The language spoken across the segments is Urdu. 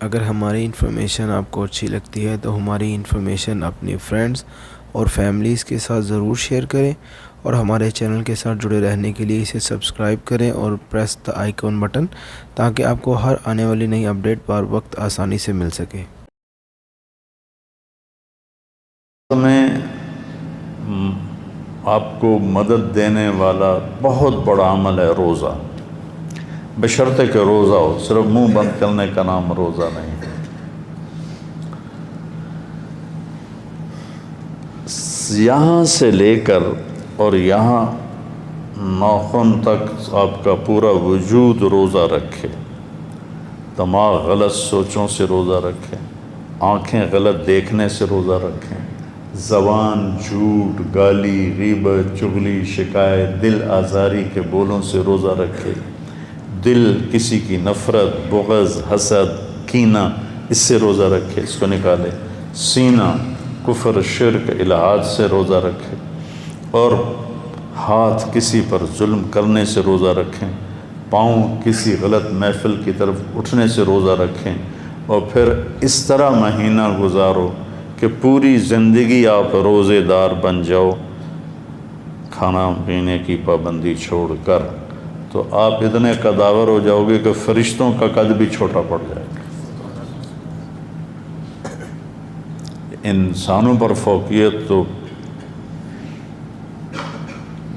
اگر ہماری انفارمیشن آپ کو اچھی لگتی ہے تو ہماری انفارمیشن اپنی فرینڈز اور فیملیز کے ساتھ ضرور شیئر کریں، اور ہمارے چینل کے ساتھ جڑے رہنے کے لیے اسے سبسکرائب کریں اور پریس دا آئیکن بٹن، تاکہ آپ کو ہر آنے والی نئی اپڈیٹ بر وقت آسانی سے مل سکے۔ میں آپ کو مدد دینے والا بہت بڑا عمل ہے روزہ، بشرطے کہ روزہ ہو، صرف منہ بند کرنے کا نام روزہ نہیں۔ یہاں سے لے کر اور یہاں ناخن تک آپ کا پورا وجود روزہ رکھے، دماغ غلط سوچوں سے روزہ رکھے، آنکھیں غلط دیکھنے سے روزہ رکھیں، زبان جھوٹ، گالی، غیبت، چغلی، شکایت، دل آزاری کے بولوں سے روزہ رکھے، دل کسی کی نفرت، بغض، حسد، کینہ، اس سے روزہ رکھے، اس کو نکالے، سینہ کفر، شرک، الہات سے روزہ رکھے، اور ہاتھ کسی پر ظلم کرنے سے روزہ رکھیں، پاؤں کسی غلط محفل کی طرف اٹھنے سے روزہ رکھیں، اور پھر اس طرح مہینہ گزارو کہ پوری زندگی آپ روزے دار بن جاؤ، کھانا پینے کی پابندی چھوڑ کر، تو آپ اتنے قداور ہو جاؤ گے کہ فرشتوں کا قد بھی چھوٹا پڑ جائے گا۔ انسانوں پر فوقیت تو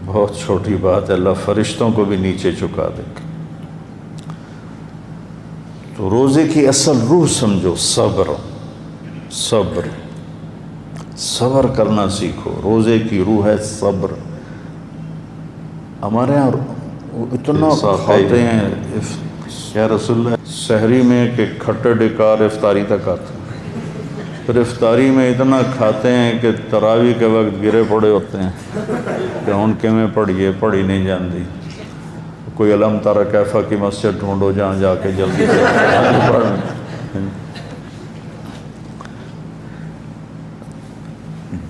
بہت چھوٹی بات ہے، اللہ فرشتوں کو بھی نیچے چکا دے گا۔ تو روزے کی اصل روح سمجھو، صبر، صبر، صبر کرنا سیکھو۔ روزے کی روح ہے صبر۔ ہمارے یہاں اتنا کھاتے ہیں یا رسول اللہ سحری میں کہ کھٹے ڈکار افطاری تک آتے ہیں، پھر افطاری میں اتنا کھاتے ہیں کہ تراویح کے وقت گرے پڑے ہوتے ہیں کہ ان کے میں پڑھیے، پڑھی نہیں جاندی، کوئی علم ترى کیفا کی مسجد ڈھونڈو جہاں جا کے جلدی سے پڑھ۔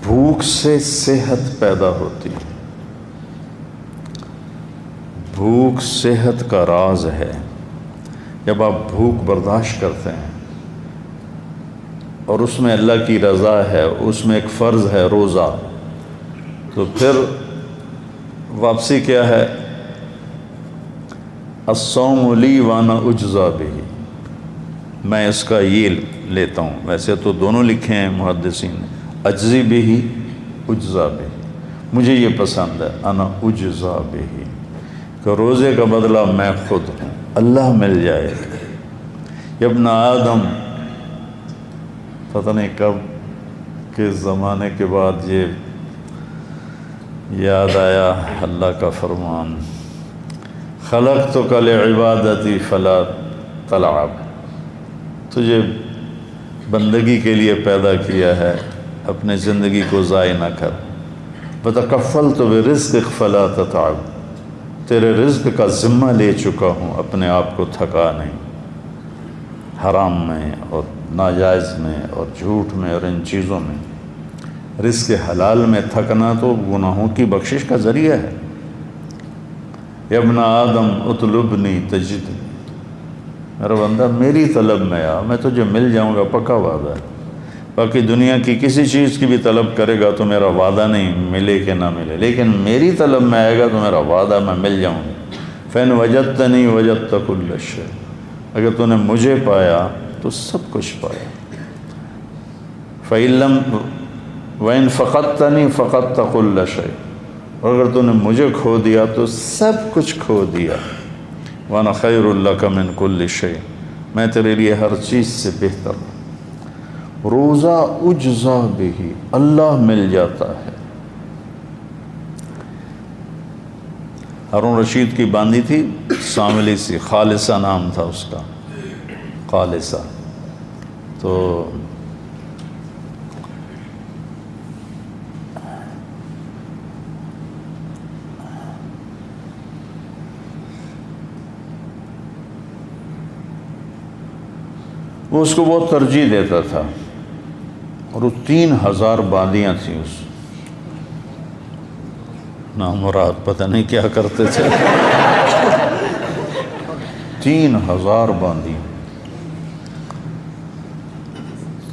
بھوک سے صحت پیدا ہوتی ہے، بھوک صحت کا راز ہے۔ جب آپ بھوک برداشت کرتے ہیں اور اس میں اللہ کی رضا ہے، اس میں ایک فرض ہے روزہ، تو پھر واپسی کیا ہے؟ الصوم لی وانا اجزا بہ، میں اس کا یہ لیتا ہوں۔ ویسے تو دونوں لکھے ہیں محدثین نے، اجزی بہ، اجزا بہ، مجھے یہ پسند ہے، انا اجزا بہ، کہ روزے کا بدلہ میں خود ہوں، اللہ مل جائے گا۔ ابن آدم، پتہ نہیں کب کے زمانے کے بعد یہ یاد آیا اللہ کا فرمان، خلقتک لعبادتی فلا تلعب، تجھے بندگی کے لیے پیدا کیا ہے، اپنے زندگی کو ضائع نہ کر۔ وتکفلت برزقک فلا تتعب، تیرے رزق کا ذمہ لے چکا ہوں، اپنے آپ کو تھکا نہیں، حرام میں اور ناجائز میں اور جھوٹ میں اور ان چیزوں میں۔ رزق حلال میں تھکنا تو گناہوں کی بخشش کا ذریعہ ہے۔ یا ابن آدم اطلبنی تجدنی، میرا بندہ میری طلب میں آ، میں تجھے مل جاؤں گا، پکا وعدہ ہے۔ باقی دنیا کی کسی چیز کی بھی طلب کرے گا تو میرا وعدہ نہیں ملے کہ نہ ملے، لیکن میری طلب میں آئے گا تو میرا وعدہ میں مل جاؤں گا۔ فَإِنْ وَجَدْتَنِي وَجَدْتَ كُلَّ شَيْءٍ، اگر تو نے مجھے پایا تو سب کچھ پایا۔ فَإِن لَمْ وَإِنْ فَقَدْتَنِي فَقَدْتَ كُلَّ شَيْءٍ، اور اگر تو نے مجھے کھو دیا تو سب کچھ کھو دیا۔ وَأَنَا خَيْرٌ لَكَ مِنْ كُلِّ شَيْءٍ، میں تیرے لیے ہر چیز سے بہتر ہوں۔ روزہ اجزا بہ، اللہ مل جاتا ہے۔ ہارون رشید کی باندھی تھی ساملی سی، خالصہ نام تھا اس کا، خالصہ، تو وہ اس کو بہت ترجیح دیتا تھا، اور وہ 3000 باندیاں تھیں اس نامراد، پتہ نہیں کیا کرتے تھے 3000 باندیاں۔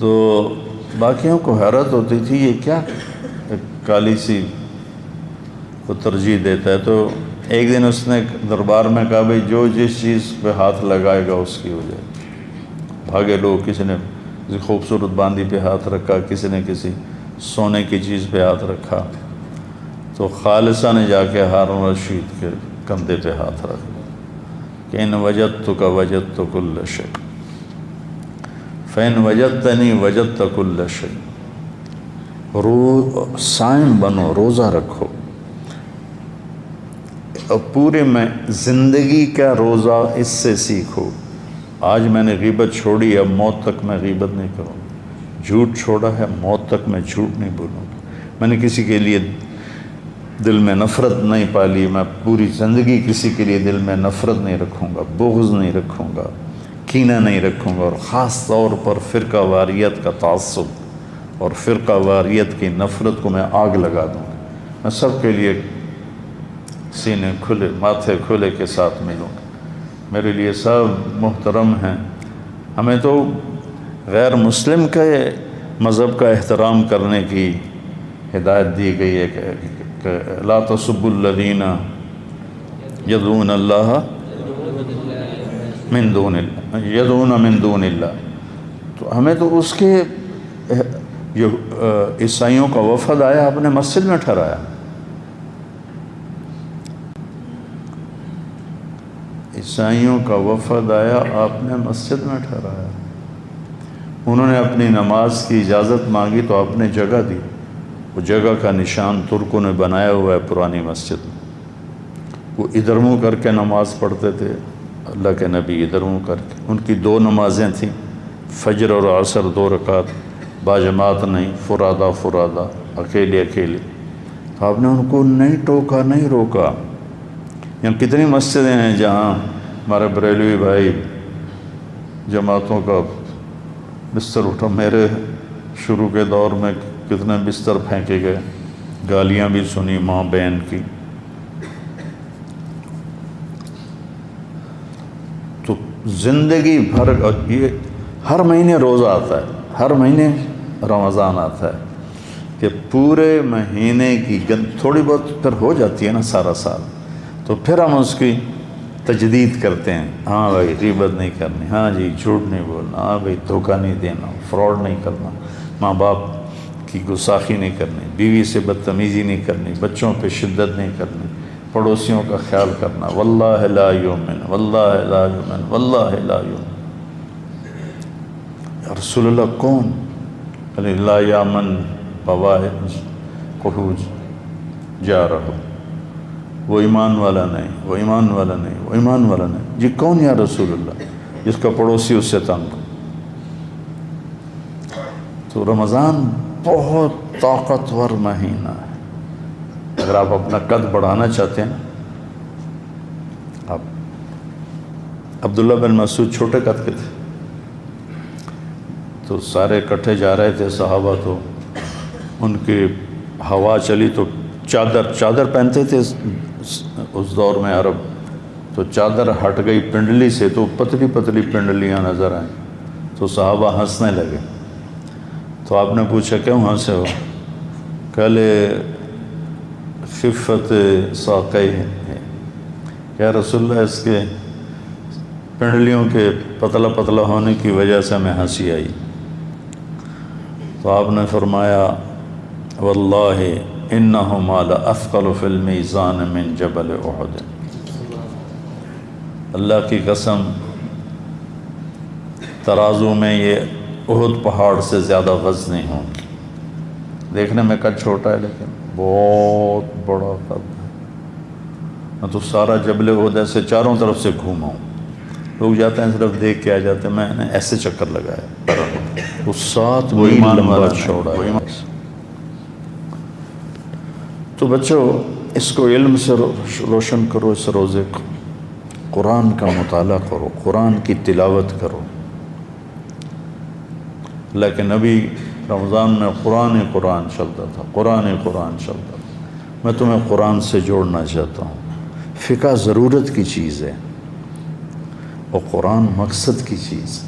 تو باقیوں کو حیرت ہوتی تھی یہ کیا کالی سی کو ترجیح دیتا ہے. تو ایک دن اس نے دربار میں کہا بھئی جو جس چیز پہ ہاتھ لگائے گا اس کی ہو جائے. بھاگے لوگ, کسی نے کسی خوبصورت باندی پہ ہاتھ رکھا, کسی نے کسی سونے کی چیز پہ ہاتھ رکھا. تو خالصہ نے جا کے ہارون رشید کے کندھے پہ ہاتھ رکھا کہ ان وجدتک وجدت کل شیء فإن وجدتنی وجدت کل شیء. صائم بنو, روزہ رکھو, اور پورے میں زندگی کا روزہ اس سے سیکھو. آج میں نے غیبت چھوڑی, اب موت تک میں غیبت نہیں کروں. جھوٹ چھوڑا ہے, موت تک میں جھوٹ نہیں بولوں. میں نے کسی کے لیے دل میں نفرت نہیں پالی, میں پوری زندگی کسی کے لیے دل میں نفرت نہیں رکھوں گا, بغض نہیں رکھوں گا, کینہ نہیں رکھوں گا. اور خاص طور پر فرقہ واریت کا تعصب اور فرقہ واریت کی نفرت کو میں آگ لگا دوں گا. میں سب کے لیے سینے کھلے, ماتھے کھلے کے ساتھ ملوں گا. میرے لیے سب محترم ہیں. ہمیں تو غیر مسلم کے مذہب کا احترام کرنے کی ہدایت دی گئی ہے کہ لا تسبوا الذین یدعون اللہ من دون اللہ یدعون من دون اللہ. تو ہمیں تو اس کے جو عیسائیوں کا وفد آیا اپنے مسجد میں ٹھہرایا. عیسائیوں کا وفد آیا, آپ نے مسجد میں ٹھہرایا. انہوں نے اپنی نماز کی اجازت مانگی تو آپ نے جگہ دی. وہ جگہ کا نشان ترکوں نے بنایا ہوا ہے پرانی مسجد میں. وہ ادھر منہ کر کے نماز پڑھتے تھے, اللہ کے نبی ادھر منہ کر کے. ان کی 2 نمازیں تھیں, فجر اور عصر 2 رکعت, باجماعت نہیں, فرادہ فرادہ, اکیلے اکیلے. تو آپ نے ان کو نہیں ٹوکا, نہیں روکا. یہاں کتنی مسجدیں ہیں جہاں ہمارے بریلوی بھائی جماعتوں کا بستر اٹھا. میرے شروع کے دور میں کتنے بستر پھینکے گئے, گالیاں بھی سنی ماں بہن کی. تو زندگی بھر, یہ ہر مہینے روزہ آتا ہے, ہر مہینے رمضان آتا ہے کہ پورے مہینے کی تھوڑی بہت پھر ہو جاتی ہے نا سارا سال, تو پھر ہم اس کی تجدید کرتے ہیں. ہاں بھائی غیبت نہیں کرنی, ہاں جی جھوٹ نہیں بولنا, ہاں بھائی دھوکہ نہیں دینا, فراڈ نہیں کرنا, ماں باپ کی گستاخی نہیں کرنی, بیوی سے بدتمیزی نہیں کرنی, بچوں پہ شدت نہیں کرنی, پڑوسیوں کا خیال کرنا. واللہ لا یؤمن, واللہ لا یؤمن, واللہ لا یؤمن. یا رسول اللہ کون؟ لا یامن بوائقہ جارہ. وہ ایمان والا نہیں, وہ ایمان والا نہیں, وہ ایمان والا نہیں. جی کون یا رسول اللہ؟ جس کا پڑوسی اس سے تنگ ہو. تو رمضان بہت طاقتور مہینہ ہے. اگر آپ اپنا قد بڑھانا چاہتے ہیں, آپ عبداللہ بن مسعود چھوٹے قد کے تھے, تو سارے اکٹھے جا رہے تھے صحابہ, تو ان کی ہوا چلی تو چادر پہنتے تھے اس دور میں عرب, تو چادر ہٹ گئی پنڈلی سے, تو پتلی پتلی پنڈلیاں نظر آئیں. تو صحابہ ہنسنے لگے. تو آپ نے پوچھا کیوں ہنسے ہو؟ کہلے خفت ساقی ہے. یا رسول اللہ اس کے پنڈلیوں کے پتلا پتلا ہونے کی وجہ سے ہمیں ہنسی آئی. تو آپ نے فرمایا واللہ انہما لاثقل فی المیزان من جبل احد. اللہ کی قسم ترازو میں یہ احد پہاڑ سے زیادہ وزنی ہوں. دیکھنے میں قد چھوٹا ہے لیکن بہت بڑا قد ہے. میں تو سارا جبل احد ایسے چاروں طرف سے گھوما ہوں. لوگ جاتے ہیں صرف دیکھ کے آ جاتے ہیں, میں نے ایسے چکر لگایا. وہ 7 وہ ایمان والا چھوڑا. تو بچوں اس کو علم سے روشن کرو. اس روزے کو قرآن کا مطالعہ کرو, قرآن کی تلاوت کرو. لیکن نبی رمضان میں قرآن چلتا تھا, قرآن چلتا تھا. میں تمہیں قرآن سے جوڑنا چاہتا ہوں. فقہ ضرورت کی چیز ہے اور قرآن مقصد کی چیز.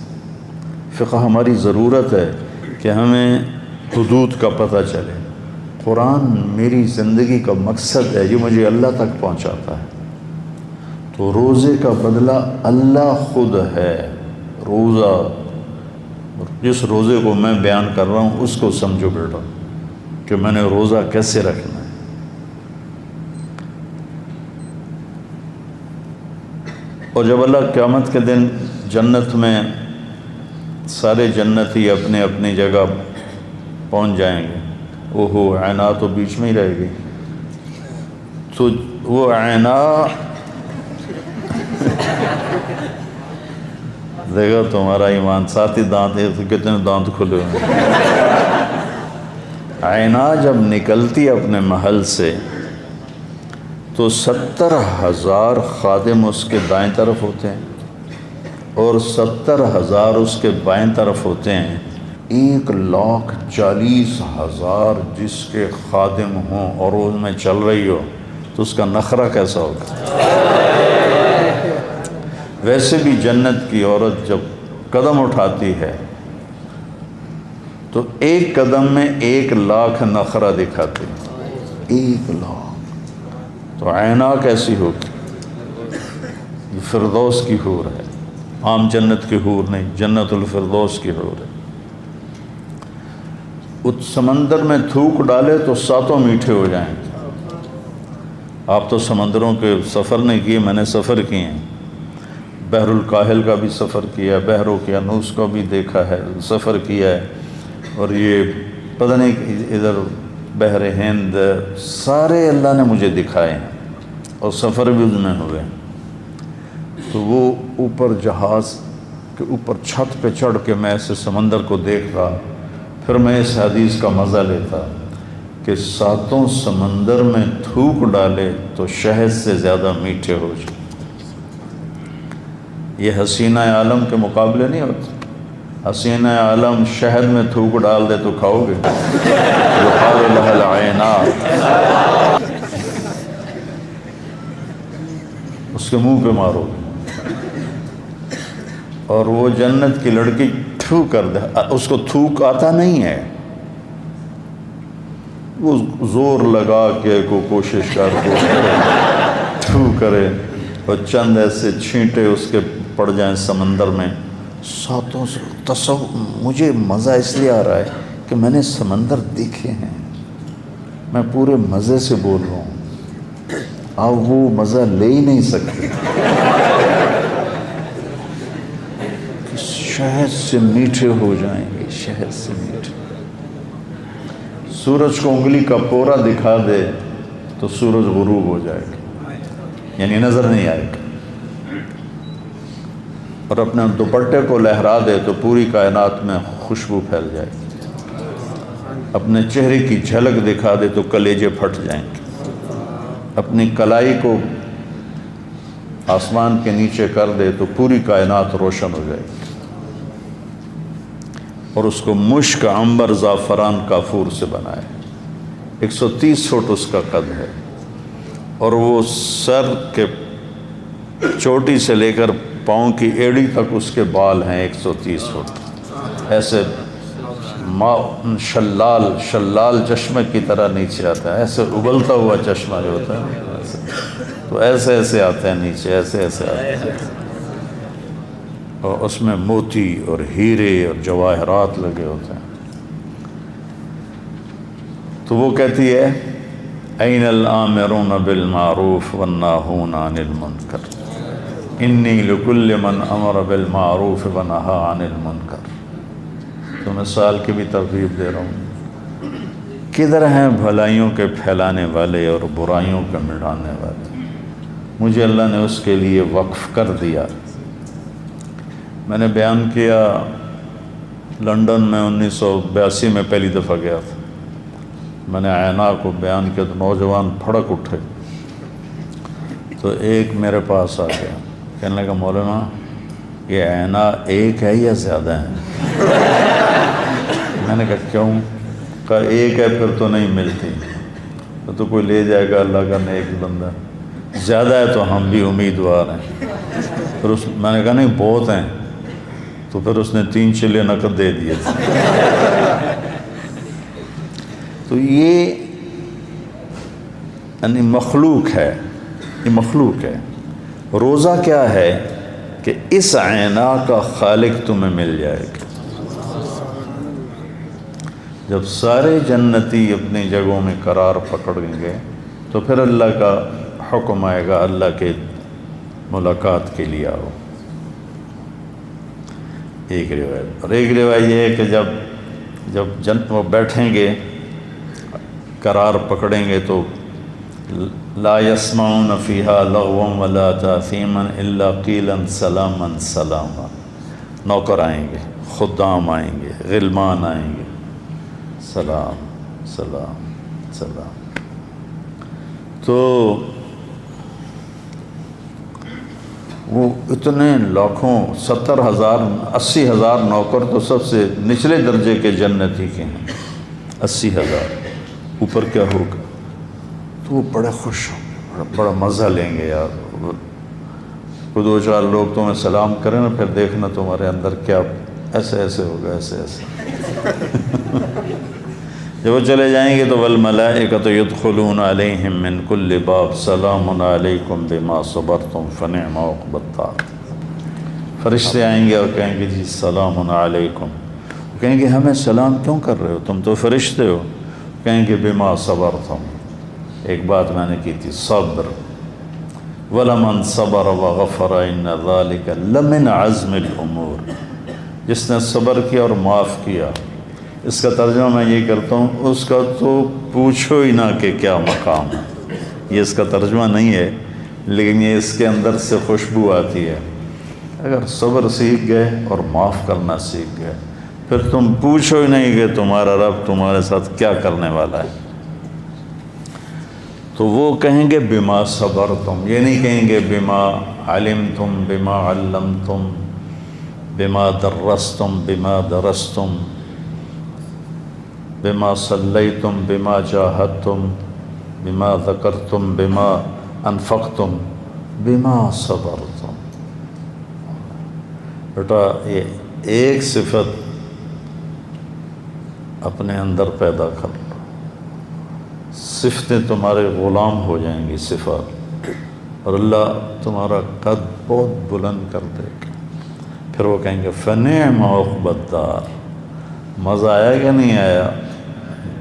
فقہ ہماری ضرورت ہے کہ ہمیں حدود کا پتہ چلے۔ قرآن میری زندگی کا مقصد ہے، یہ مجھے اللہ تک پہنچاتا ہے۔ تو روزے کا بدلہ اللہ خود ہے۔ روزہ، جس روزے کو میں بیان کر رہا ہوں اس کو سمجھو بیٹا کہ میں نے روزہ کیسے رکھنا ہے۔ اور جب اللہ قیامت کے دن جنت میں سارے جنتی اپنے اپنی جگہ پہنچ جائیں گے، اوہو عینا تو بیچ میں ہی رہے گی، تو وہ عینا دیکھا تمہارا ایمان، ساتھ ہی دانت ہے تو کتنے دانت کھلے ہوئے۔ عینا جب نکلتی اپنے محل سے تو 70,000 خادم اس کے دائیں طرف ہوتے ہیں اور 70,000 اس کے بائیں طرف ہوتے ہیں۔ 1,40,000 جس کے خادم ہوں اور روز میں چل رہی ہو تو اس کا نخرہ کیسا ہوگا؟ ویسے بھی جنت کی عورت جب قدم اٹھاتی ہے تو ایک قدم میں 1,00,000 نخرہ دکھاتی ہے، 1,00,000۔ تو عینا کیسی ہوگی؟ یہ فردوس کی حور ہے، عام جنت کی حور نہیں، جنت الفردوس کی حور ہے۔ اس سمندر میں تھوک ڈالے تو 7 میٹھے ہو جائیں گے۔ آپ تو سمندروں کے سفر نہیں کیے، میں نے سفر کیے ہیں، بحر الکاہل کا بھی سفر کیا ہے، بحر اوقیانوس کا بھی دیکھا ہے، سفر کیا ہے، اور یہ پتہ نہیں ادھر بحر ہند، سارے اللہ نے مجھے دکھائے ہیں اور سفر بھی اس میں ہوئے۔ تو وہ اوپر جہاز کے اوپر چھت پہ چڑھ کے میں ایسے سمندر کو دیکھتا، پھر میں اس حدیث کا مزہ لیتا کہ 7 سمندر میں تھوک ڈالے تو شہد سے زیادہ میٹھے ہو جائے۔ یہ حسینہ عالم کے مقابلے نہیں ہوتے۔ حسینہ عالم شہد میں تھوک ڈال دے تو کھاؤ گے؟ یقال لها العینات، اس کے منہ پہ مارو گے۔ اور وہ جنت کی لڑکی تھوک کر دے، اس کو تھوک آتا نہیں ہے، وہ زور لگا کے کوشش کر کے تھوک کرے اور چند ایسے چھینٹے اس کے پڑ جائیں سمندر میں۔ 7 سے مجھے مزہ اس لیے آ رہا ہے کہ میں نے سمندر دیکھے ہیں، میں پورے مزے سے بول رہا ہوں، آپ وہ مزہ لے ہی نہیں سکتے۔ شہد سے میٹھے ہو جائیں گے، شہد سے میٹھے۔ سورج کو انگلی کا پورا دکھا دے تو سورج غروب ہو جائے گا، یعنی نظر نہیں آئے گا، اور اپنے دوپٹے کو لہرا دے تو پوری کائنات میں خوشبو پھیل جائے گی، اپنے چہرے کی جھلک دکھا دے تو کلیجے پھٹ جائیں گے، اپنی کلائی کو آسمان کے نیچے کر دے تو پوری کائنات روشن ہو جائے گی، اور اس کو مشک، عنبر، زعفران، کافور سے بنائے۔ 130 فٹ اس کا قد ہے، اور وہ سر کے چوٹی سے لے کر پاؤں کی ایڑی تک اس کے بال ہیں 130 فٹ، ایسے شلال چشمے کی طرح نیچے آتا ہے، ایسے ابلتا ہوا چشمہ جو ہوتا ہے تو ایسے ایسے آتے ہیں نیچے، ایسے ایسے آتے ہیں، اور اس میں موتی اور ہیرے اور جواہرات لگے ہوتے ہیں۔ تو وہ کہتی ہے این الآمرون بالمعروف والناہون عن المنکر انی لکل من امر بالمعروف ونہا عن المنکر۔ تو مثال کی بھی ترغیب دے رہا ہوں، کدھر ہیں بھلائیوں کے پھیلانے والے اور برائیوں کے مٹانے والے؟ مجھے اللہ نے اس کے لیے وقف کر دیا۔ میں نے بیان کیا لنڈن میں 1982 میں پہلی دفعہ گیا تھا، میں نے عینا کو بیان کیا تو نوجوان پھڑک اٹھے، تو ایک میرے پاس آ گیا، کہنے لگا مولانا یہ عینا ایک ہے یا زیادہ ہیں؟ میں نے کہا کیوں؟ کہا ایک ہے پھر تو نہیں ملتی، تو کوئی لے جائے گا اللہ کا نیک بندہ، زیادہ ہے تو ہم بھی امیدوار ہیں۔ پھر میں نے کہا نہیں بہت ہیں، تو تو پھر اس نے 3 چلے نقد دے دیے تھے۔ تو یہ یعنی مخلوق ہے، یہ مخلوق ہے۔ روزہ کیا ہے کہ اس عینا کا خالق تمہیں مل جائے گا۔ جب سارے جنتی اپنی جگہوں میں قرار پکڑیں گے تو پھر اللہ کا حکم آئے گا، اللہ کے ملاقات کے لیے آؤ۔ ایک روایت، اور ایک روایت یہ ہے کہ جب وہ بیٹھیں گے قرار پکڑیں گے تو لا يسمعون فيها لغوا ولا تاثیما الا قیلا سلاما سلاما۔ نوکر آئیں گے، خدام آئیں گے، غلمان آئیں گے، سلام سلام سلام۔ تو وہ اتنے لاکھوں 70,000 80,000 نوکر تو سب سے نچلے درجے کے جنتی کے ہیں، 80,000، اوپر کیا ہوگا؟ تو وہ بڑے خوش ہوں، بڑا مزہ لیں گے یار۔ کوئی 2-4 لوگ تمہیں سلام کریں نا، پھر دیکھنا تمہارے اندر کیا ایسے ایسے ہوگا، ایسے ایسے۔ جب وہ چلے جائیں گے تو والملائکۃ یدخلون علیہم من کل باب سلام علیکم بما صبرتم فنعم عقبی الدار۔ فرشتے آئیں گے اور کہیں گے جی سلام علیکم۔ کہیں گے ہمیں سلام کیوں کر رہے ہو، تم تو فرشتے ہو۔ کہیں گے بما صبرتم، ایک بات میں نے کی تھی، صبر۔ وَلَمَنْ صَبَرَ وَغَفَرَ إِنَّ ذَلِكَ لَمِنْ عَزْمِ الْأُمُورِ۔ جس نے صبر کیا اور معاف کیا، اس کا ترجمہ میں یہ کرتا ہوں، اس کا تو پوچھو ہی نہ کہ کیا مقام ہے۔ یہ اس کا ترجمہ نہیں ہے، لیکن یہ اس کے اندر سے خوشبو آتی ہے۔ اگر صبر سیکھ گئے اور معاف کرنا سیکھ گئے، پھر تم پوچھو ہی نہیں کہ تمہارا رب تمہارے ساتھ کیا کرنے والا ہے۔ تو وہ کہیں گے بما صبرتم، یہ نہیں کہیں گے بما علمتم، بما علمتم، بما درستم، بما درستم، بما صلیتم، بما جاہدتم، بما ذکرتم، بما انفقتم، بما صبرتم۔ بیٹا یہ ایک صفت اپنے اندر پیدا کر لو، صفتیں تمہارے غلام ہو جائیں گی صفات، اور اللہ تمہارا قد بہت بلند کر دے گا۔ پھر وہ کہیں گے فنعم عقبی الدار، مزہ آیا کہ نہیں آیا،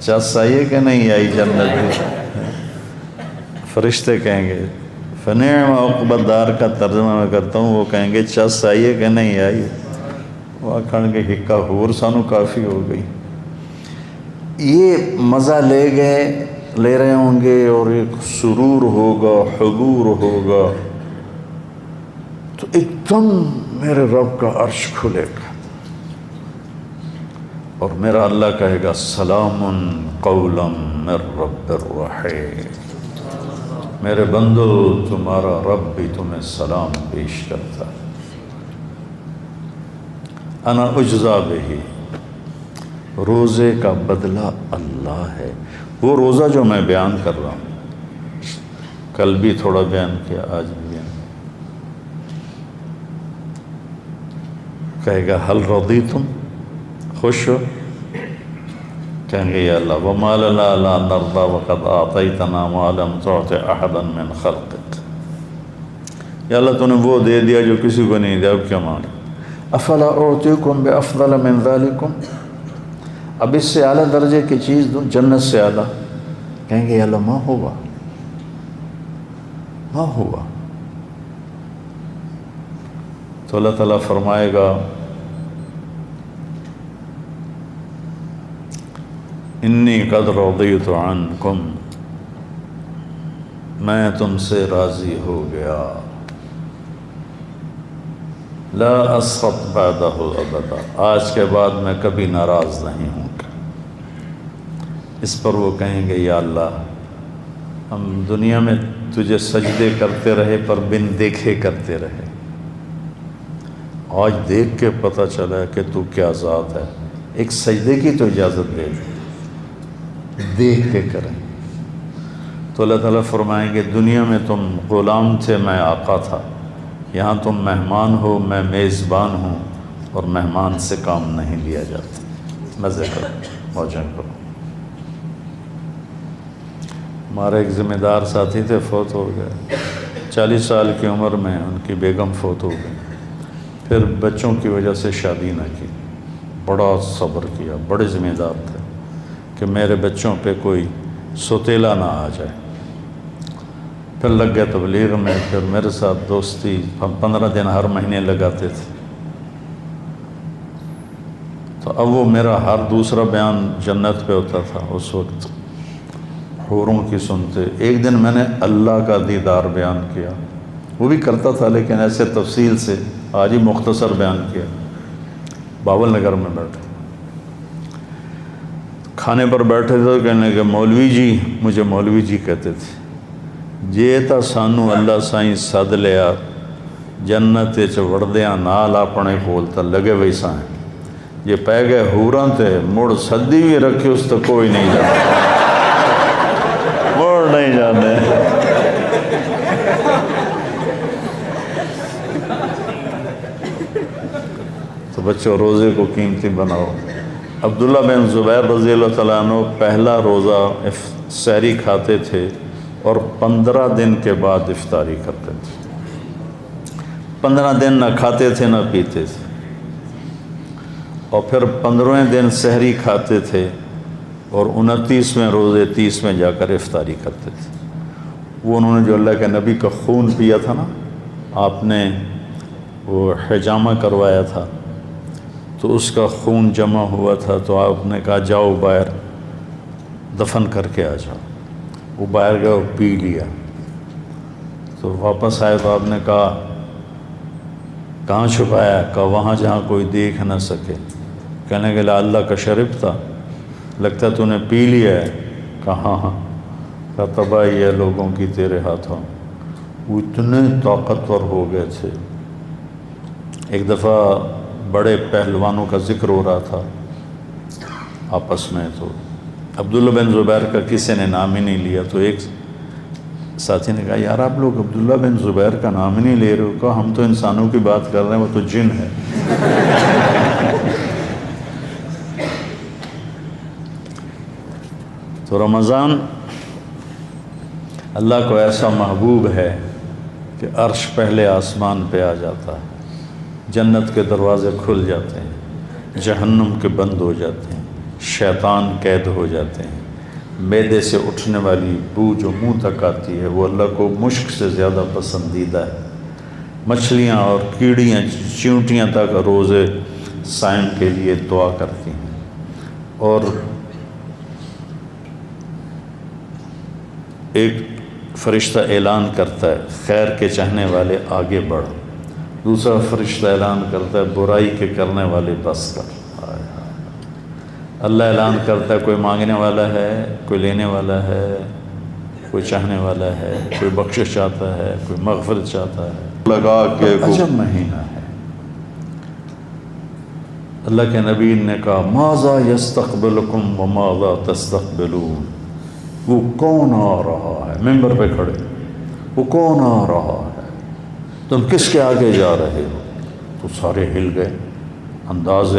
چس آئی کہ نہیں آئی جنت میں۔ فرشتے کہیں گے فنعم عقبی الدار کا ترجمہ میں کرتا ہوں، وہ کہیں گے چس آئی کہ نہیں آئی، وہ کہیں گے ہکا ہور سانو کافی ہو گئی۔ یہ مزہ لے رہے ہوں گے، اور ایک سرور ہوگا، حضور ہوگا، تو ایک دم میرے رب کا عرش کھلے گا، اور میرا اللہ کہے گا سلام قولا من رب الرحیم۔ میرے بندو تمہارا رب بھی تمہیں سلام پیش کرتا ہے۔ انا اجزا بہ، روزے کا بدلہ اللہ ہے۔ وہ روزہ جو میں بیان کر رہا ہوں، کل بھی تھوڑا بیان کیا، آج بھی بیان، کہے گا حل رضیتم، خوش ہو؟ کہیں گے یا اللہ وما لنا لا نرضى وقد اعطیتنا ما لم تعط احدا من خلقك، یا اللہ تو نے وہ دے دیا جو کسی کو نہیں دیا، اب کیا مانگے؟ افلا اعطیکم بافضل من ذلکم، اب اس سے اعلیٰ درجے کی چیز دوں، جنت سے اعلیٰ؟ کہیں گے یا اللہ ما ہوا، ما ہوا؟ تو اللہ تعالیٰ فرمائے گا انی قد رضیت عنکم، میں تم سے راضی ہو گیا، لا اسخط بعدہ ابدا، آج کے بعد میں کبھی ناراض نہیں ہوں گا۔ اس پر وہ کہیں گے یا اللہ ہم دنیا میں تجھے سجدے کرتے رہے پر بن دیکھے کرتے رہے، آج دیکھ کے پتہ چلا کہ تو کیا ذات ہے، ایک سجدے کی تو اجازت دے دے، دیکھ کے کریں۔ تو اللہ تعالیٰ فرمائیں گے دنیا میں تم غلام تھے، میں آقا تھا، یہاں تم مہمان ہو، میں میزبان ہوں، اور مہمان سے کام نہیں لیا جاتا. مزے کرو، موجیں کرو. ہمارے ایک ذمہ دار ساتھی تھے، فوت ہو گئے. 40 سال کی عمر میں ان کی بیگم فوت ہو گئی. پھر بچوں کی وجہ سے شادی نہ کی. بڑا صبر کیا، بڑے ذمہ دار تھے کہ میرے بچوں پہ کوئی سوتیلا نہ آ جائے. پھر لگ گئے تبلیغ میں. پھر میرے ساتھ دوستی، ہم 15 دن ہر مہینے لگاتے تھے. تو اب وہ میرا ہر دوسرا بیان جنت پہ ہوتا تھا. اس وقت حوروں کی سنتے. ایک دن میں نے اللہ کا دیدار بیان کیا، وہ بھی کرتا تھا لیکن ایسے تفصیل سے. آج ہی مختصر بیان کیا. باول نگر میں بیٹھے، کھانے پر بیٹھے تھے، کہنے کہ مولوی جی، مجھے مولوی جی کہتے تھے، جے تا سانو اللہ سائیں سد لیا جنت چ وڑدیاں نال اپنے کول تا لگے ویسا ہیں. جے پہ گئے حوراں تے مڑ سدی بھی رکھے اس تو کوئی نہیں جاتا، مڑ نہیں جانے. تو بچوں روزے کو قیمتی بناؤ. عبداللہ بن زبیر رضی اللہ تعالیٰ عنہ پہلا روزہ سحری کھاتے تھے اور 15 دن کے بعد افطاری کرتے تھے. 15 دن نہ کھاتے تھے نہ پیتے تھے، اور پھر 15ویں دن سحری کھاتے تھے اور 29ویں روزے 30ویں جا کر افطاری کرتے تھے. وہ انہوں نے جو اللہ کے نبی کا خون پیا تھا نا، آپ نے وہ حجامہ کروایا تھا تو اس کا خون جمع ہوا تھا. تو آپ نے کہا جاؤ باہر دفن کر کے آ جاؤ. وہ باہر گئے اور پی لیا. تو واپس آئے تو آپ نے کہا کہاں چھپایا؟ کہا وہاں جہاں کوئی دیکھ نہ سکے. کہنے کے لئے اللہ کا شرب تھا، لگتا ہے تو نے پی لیا ہے. کہا ہاں. کہا تباہی ہے لوگوں کی تیرے ہاتھوں. وہ اتنے طاقتور ہو گئے تھے. ایک دفعہ بڑے پہلوانوں کا ذکر ہو رہا تھا آپس میں، تو عبداللہ بن زبیر کا کسی نے نام ہی نہیں لیا. تو ایک ساتھی نے کہا یار آپ لوگ عبداللہ بن زبیر کا نام ہی نہیں لے رہے ہو. کہا ہم تو انسانوں کی بات کر رہے ہیں، وہ تو جن ہے. تو رمضان اللہ کو ایسا محبوب ہے کہ عرش پہلے آسمان پہ آ جاتا ہے، جنت کے دروازے کھل جاتے ہیں، جہنم کے بند ہو جاتے ہیں، شیطان قید ہو جاتے ہیں. معدے سے اٹھنے والی بو جو منہ تک آتی ہے وہ اللہ کو مشک سے زیادہ پسندیدہ ہے. مچھلیاں اور کیڑیاں، چیونٹیاں تک روزے صائم کے لیے دعا کرتی ہیں. اور ایک فرشتہ اعلان کرتا ہے خیر کے چاہنے والے آگے بڑھ. دوسرا فرشتہ اعلان کرتا ہے برائی کے کرنے والے بس کر. اللہ اعلان کرتا ہے کوئی مانگنے والا ہے، کوئی لینے والا ہے، کوئی چاہنے والا ہے، کوئی بخشش چاہتا ہے، کوئی مغفرت چاہتا ہے. لگا کے عجب مہینہ ہے. اللہ کے نبی نے کہا ماذا یستقبلکم وماذا تستقبلون. وہ کون آ رہا ہے؟ ممبر پہ کھڑے، وہ کون آ رہا ہے؟ تم کس کے آگے جا رہے ہو؟ تو سارے ہل گئے. انداز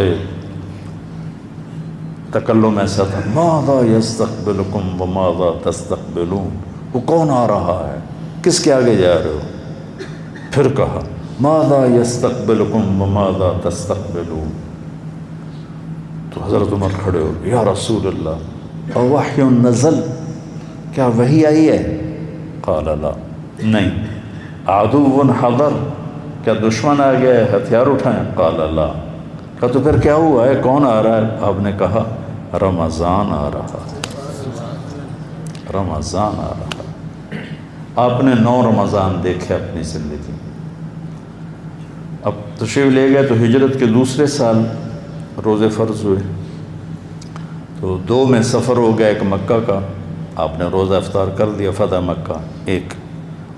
تکلم ایسا تھا ماذا یستقبلکم وماذا تستقبلون. وہ کون آ رہا ہے؟ کس کے آگے جا رہے ہو؟ پھر کہا ماذا یستقبلکم وماذا تستقبلون. تو حضرت عمر کھڑے ہو یا رسول اللہ اوحی نزل، کیا وحی آئی ہے؟ قال لا، نہیں. عدو حضر، کیا دشمن آ گیا ہے ہتھیار اٹھائیں؟ قال لا. کہا تو پھر کیا ہوا ہے؟ کون آ رہا ہے؟ آپ نے کہا رمضان آ رہا ہے، رمضان آ رہا ہے. آپ نے 9 رمضان دیکھے اپنی زندگی میں. اب تشریف لے گئے تو ہجرت کے دوسرے سال روزے فرض ہوئے. تو 2 میں سفر ہو گیا، ایک مکہ کا، آپ نے روزہ افطار کر دیا فتح مکہ. ایک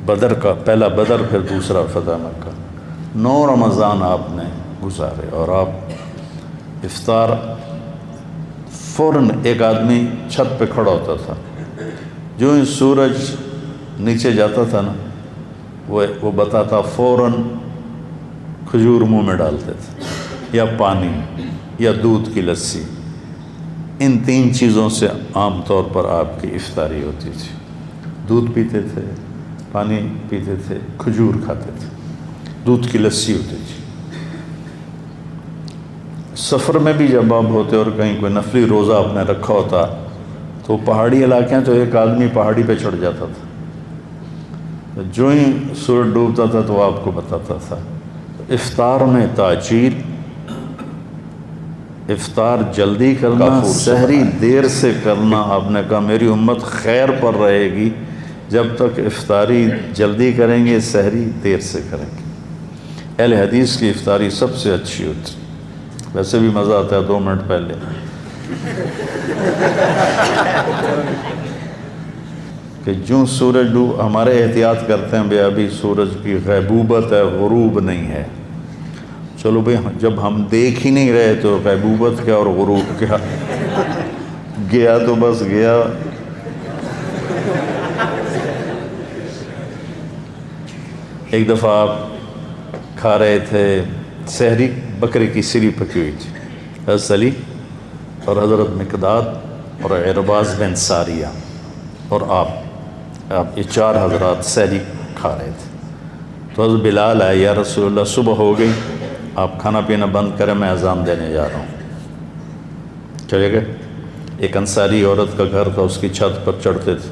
بدر کا، پہلا بدر پھر دوسرا فتح مکہ. 9 رمضان آپ نے گزارے. اور آپ افطار فوراً، ایک آدمی چھت پہ کھڑا ہوتا تھا، جو ہی سورج نیچے جاتا تھا نا وہ بتاتا، فوراً کھجور منہ میں ڈالتے تھے. یا پانی یا دودھ کی لسی، ان 3 چیزوں سے عام طور پر آپ کی افطاری ہوتی تھی۔ دودھ پیتے تھے، پانی پیتے تھے، کھجور کھاتے تھے، دودھ کی لسی ہوتی تھی۔ سفر میں بھی جب آپ ہوتے اور کہیں کوئی نفلی روزہ آپ نے رکھا ہوتا تو پہاڑی علاقے ہیں تو ایک آدمی پہاڑی پہ چڑھ جاتا تھا، جو ہی سورج ڈوبتا تھا تو آپ کو بتاتا تھا۔ افطار میں تاجیل، افطار جلدی کرنا، سحری دیر سے کرنا۔ آپ نے کہا میری امت خیر پر رہے گی جب تک افطاری جلدی کریں گے، سحری دیر سے کریں گے۔ اہل حدیث کی افطاری سب سے اچھی ہوتی، ویسے بھی مزہ آتا ہے 2 منٹ پہلے کہ جو سورج ڈوب، ہمارے احتیاط کرتے ہیں بھئی ابھی سورج کی غیبوبت ہے، غروب نہیں ہے۔ چلو بھئی جب ہم دیکھ ہی نہیں رہے تو غیبوبت کیا اور غروب کیا، گیا تو بس گیا۔ ایک دفعہ آپ کھا رہے تھے سحری، بکرے کی سری پکی ہوئی تھی، حضرت علی اور حضرت مقداد اور عرباض بن ساریہ اور آپ یہ 4 حضرات سحری کھا رہے تھے۔ تو حضرت بلال آئے، یا رسول اللہ صبح ہو گئی، آپ کھانا پینا بند کریں، میں اذان دینے جا رہا ہوں۔ چلے گئے۔ ایک انصاری عورت کا گھر تھا، اس کی چھت پر چڑھتے تھے،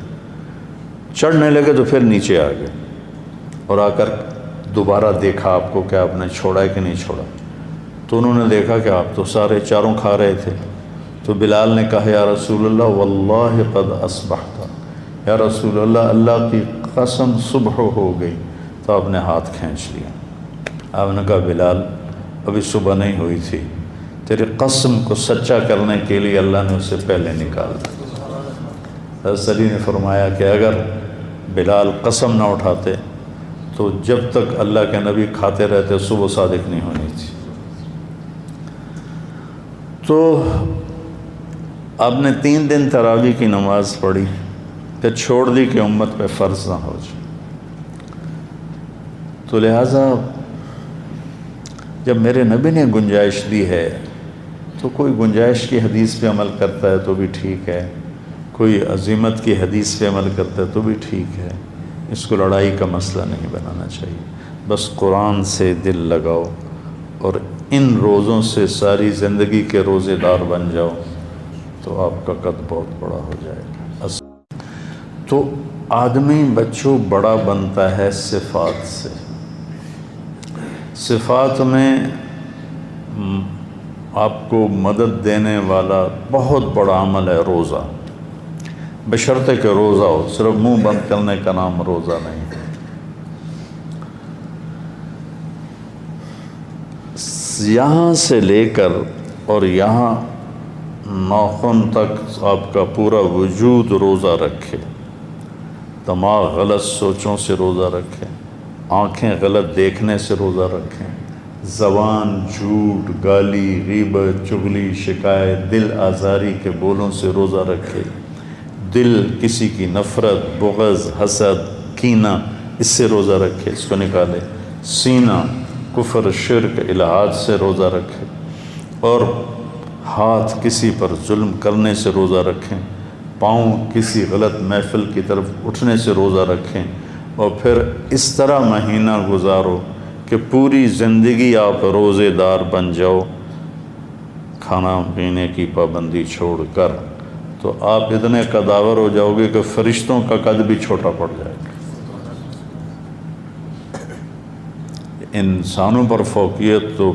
چڑھنے لگے تو پھر نیچے آ گئے اور آ کر دوبارہ دیکھا آپ کو کہ آپ نے چھوڑا ہے کہ نہیں چھوڑا۔ تو انہوں نے دیکھا کہ آپ تو سارے 4 کھا رہے تھے۔ تو بلال نے کہا یا رسول اللہ واللہ قد اصبحت، یا رسول اللہ اللہ کی قسم صبح ہو گئی۔ تو آپ نے ہاتھ کھینچ لیا، آپ نے کہا بلال ابھی صبح نہیں ہوئی تھی، تیری قسم کو سچا کرنے کے لیے اللہ نے اسے پہلے نکال دیا۔ حضرت علی نے فرمایا کہ اگر بلال قسم نہ اٹھاتے تو جب تک اللہ کے نبی کھاتے رہتے صبح صادق نہیں ہونی تھی۔ تو آپ نے 3 دن تراویح کی نماز پڑھی، پھر چھوڑ دی کہ امت پہ فرض نہ ہو جائے۔ تو لہٰذا جب میرے نبی نے گنجائش دی ہے تو کوئی گنجائش کی حدیث پہ عمل کرتا ہے تو بھی ٹھیک ہے، کوئی عزیمت کی حدیث پہ عمل کرتا ہے تو بھی ٹھیک ہے، اس کو لڑائی کا مسئلہ نہیں بنانا چاہیے۔ بس قرآن سے دل لگاؤ اور ان روزوں سے ساری زندگی کے روزے دار بن جاؤ تو آپ کا قد بہت بڑا ہو جائے گا۔ تو آدمی بچوں بڑا بنتا ہے صفات سے۔ صفات میں آپ کو مدد دینے والا بہت بڑا عمل ہے روزہ، بشرطے کہ روزہ ہو، صرف منہ بند کرنے کا نام روزہ نہیں ہے۔ یہاں سے لے کر اور یہاں ناخن تک آپ کا پورا وجود روزہ رکھے، دماغ غلط سوچوں سے روزہ رکھے، آنکھیں غلط دیکھنے سے روزہ رکھیں، زبان جھوٹ، گالی، غیبت، چغلی، شکایت، دل آزاری کے بولوں سے روزہ رکھے، دل کسی کی نفرت، بغض، حسد، کینہ، اس سے روزہ رکھے، اس کو نکالے، سینہ کفر، شرک، الہات سے روزہ رکھے، اور ہاتھ کسی پر ظلم کرنے سے روزہ رکھیں، پاؤں کسی غلط محفل کی طرف اٹھنے سے روزہ رکھیں، اور پھر اس طرح مہینہ گزارو کہ پوری زندگی آپ روزے دار بن جاؤ، کھانا پینے کی پابندی چھوڑ کر، تو آپ اتنے قداور ہو جاؤ گے کہ فرشتوں کا قد بھی چھوٹا پڑ جائے گا۔ انسانوں پر فوقیت تو